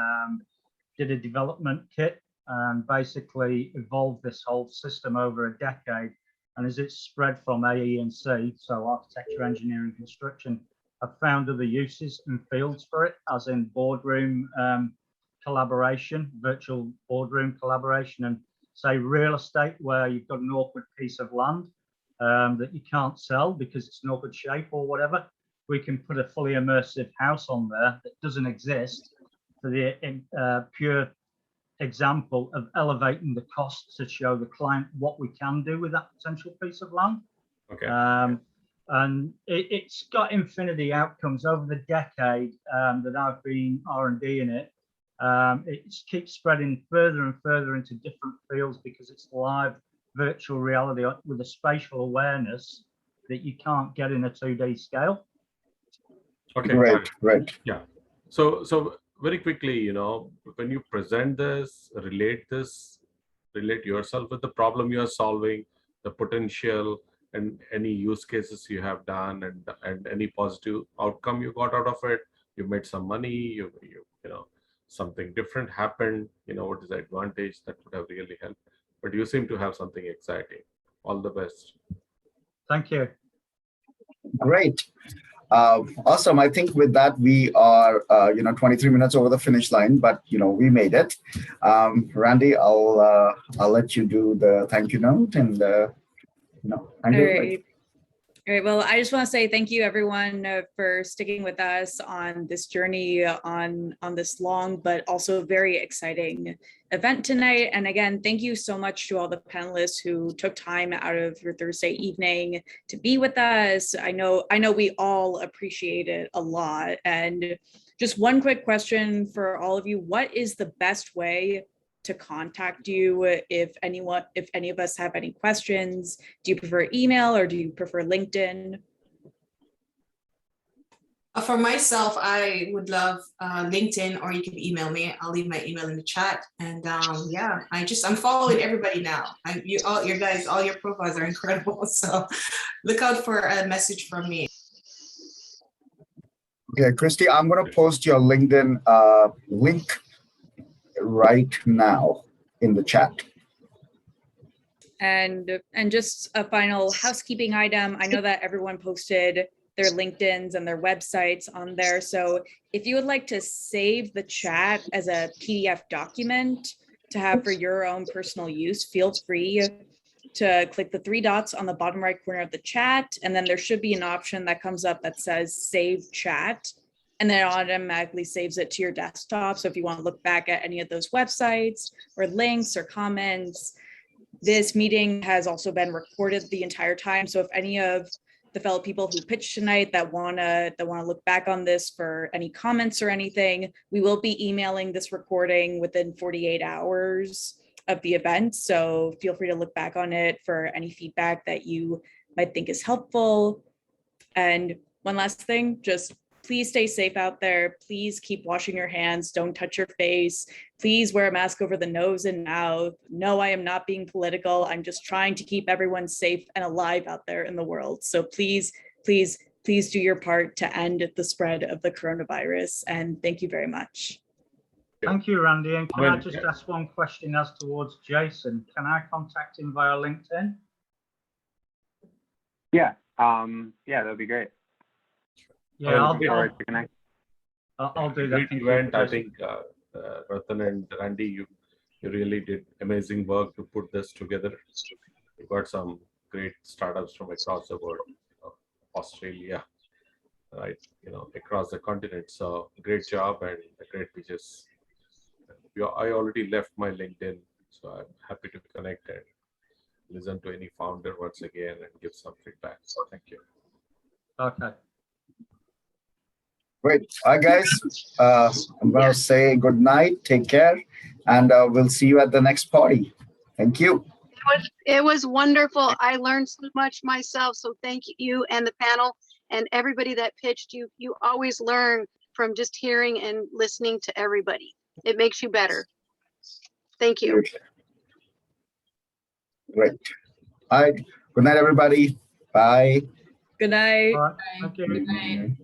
N: did a development kit, and basically evolved this whole system over a decade. And as it's spread from AE and C, so architecture, engineering, construction, I've found other uses and fields for it, as in boardroom collaboration, virtual boardroom collaboration, and say real estate, where you've got an awkward piece of land that you can't sell because it's an awkward shape or whatever. We can put a fully immersive house on there that doesn't exist, for the pure example of elevating the cost to show the client what we can do with that potential piece of land.
D: Okay.
N: And it's got infinity outcomes over the decade that I've been R&D in it. It keeps spreading further and further into different fields because it's live virtual reality with a spatial awareness that you can't get in a 2D scale.
D: Okay.
B: Right.
D: Yeah. So very quickly, when you present this, relate yourself with the problem you are solving, the potential, and any use cases you have done, and any positive outcome you got out of it. You made some money, you something different happened, what is the advantage that would have really helped. But you seem to have something exciting. All the best.
N: Thank you.
B: Great. Awesome. I think with that, we are 23 minutes over the finish line, but we made it. Randy, I'll let you do the thank you note, and
F: All right. Well, I just want to say thank you, everyone, for sticking with us on this journey, on this long but also very exciting event tonight. And again, thank you so much to all the panelists who took time out of your Thursday evening to be with us. I know we all appreciate it a lot. And just one quick question for all of you: what is the best way to contact you if any of us have any questions? Do you prefer email or do you prefer LinkedIn?
M: For myself, I would love LinkedIn, or you can email me. I'll leave my email in the chat. And yeah, I'm following everybody now. All your profiles are incredible. So look out for a message from me.
B: Okay, Christy, I'm going to post your LinkedIn link right now in the chat.
F: And just a final housekeeping item. I know that everyone posted their LinkedIns and their websites on there. So if you would like to save the chat as a PDF document to have for your own personal use, feel free to click the 3 dots on the bottom right corner of the chat. And then there should be an option that comes up that says save chat. And then it automatically saves it to your desktop. So if you want to look back at any of those websites or links or comments, this meeting has also been recorded the entire time. So if any of the fellow people who pitched tonight that wanna look back on this for any comments or anything, we will be emailing this recording within 48 hours of the event. So feel free to look back on it for any feedback that you might think is helpful. And one last thing, just please stay safe out there. Please keep washing your hands. Don't touch your face. Please wear a mask over the nose and mouth. No, I am not being political. I'm just trying to keep everyone safe and alive out there in the world. So please, please, please do your part to end the spread of the coronavirus. And thank you very much.
N: Thank you, Randy. And can I just ask one question as towards Jason? Can I contact him via LinkedIn?
E: Yeah, that'd be great.
N: Yeah, I'll do that.
D: Great event. I think Ratan and Randy, you really did amazing work to put this together. You got some great startups from across the world, Australia, right? Across the continent. So great job and great pitches. I already left my LinkedIn, so I'm happy to connect and listen to any founder once again and give some feedback. So thank you.
N: Okay.
B: Great. All right, guys. I'm going to say good night. Take care. And we'll see you at the next party. Thank you.
H: It was wonderful. I learned so much myself. So thank you and the panel and everybody that pitched. You always learn from just hearing and listening to everybody. It makes you better. Thank you.
B: Great. All right. Good night, everybody. Bye.
F: Good night.
N: All right. Thank you.
A: Good night.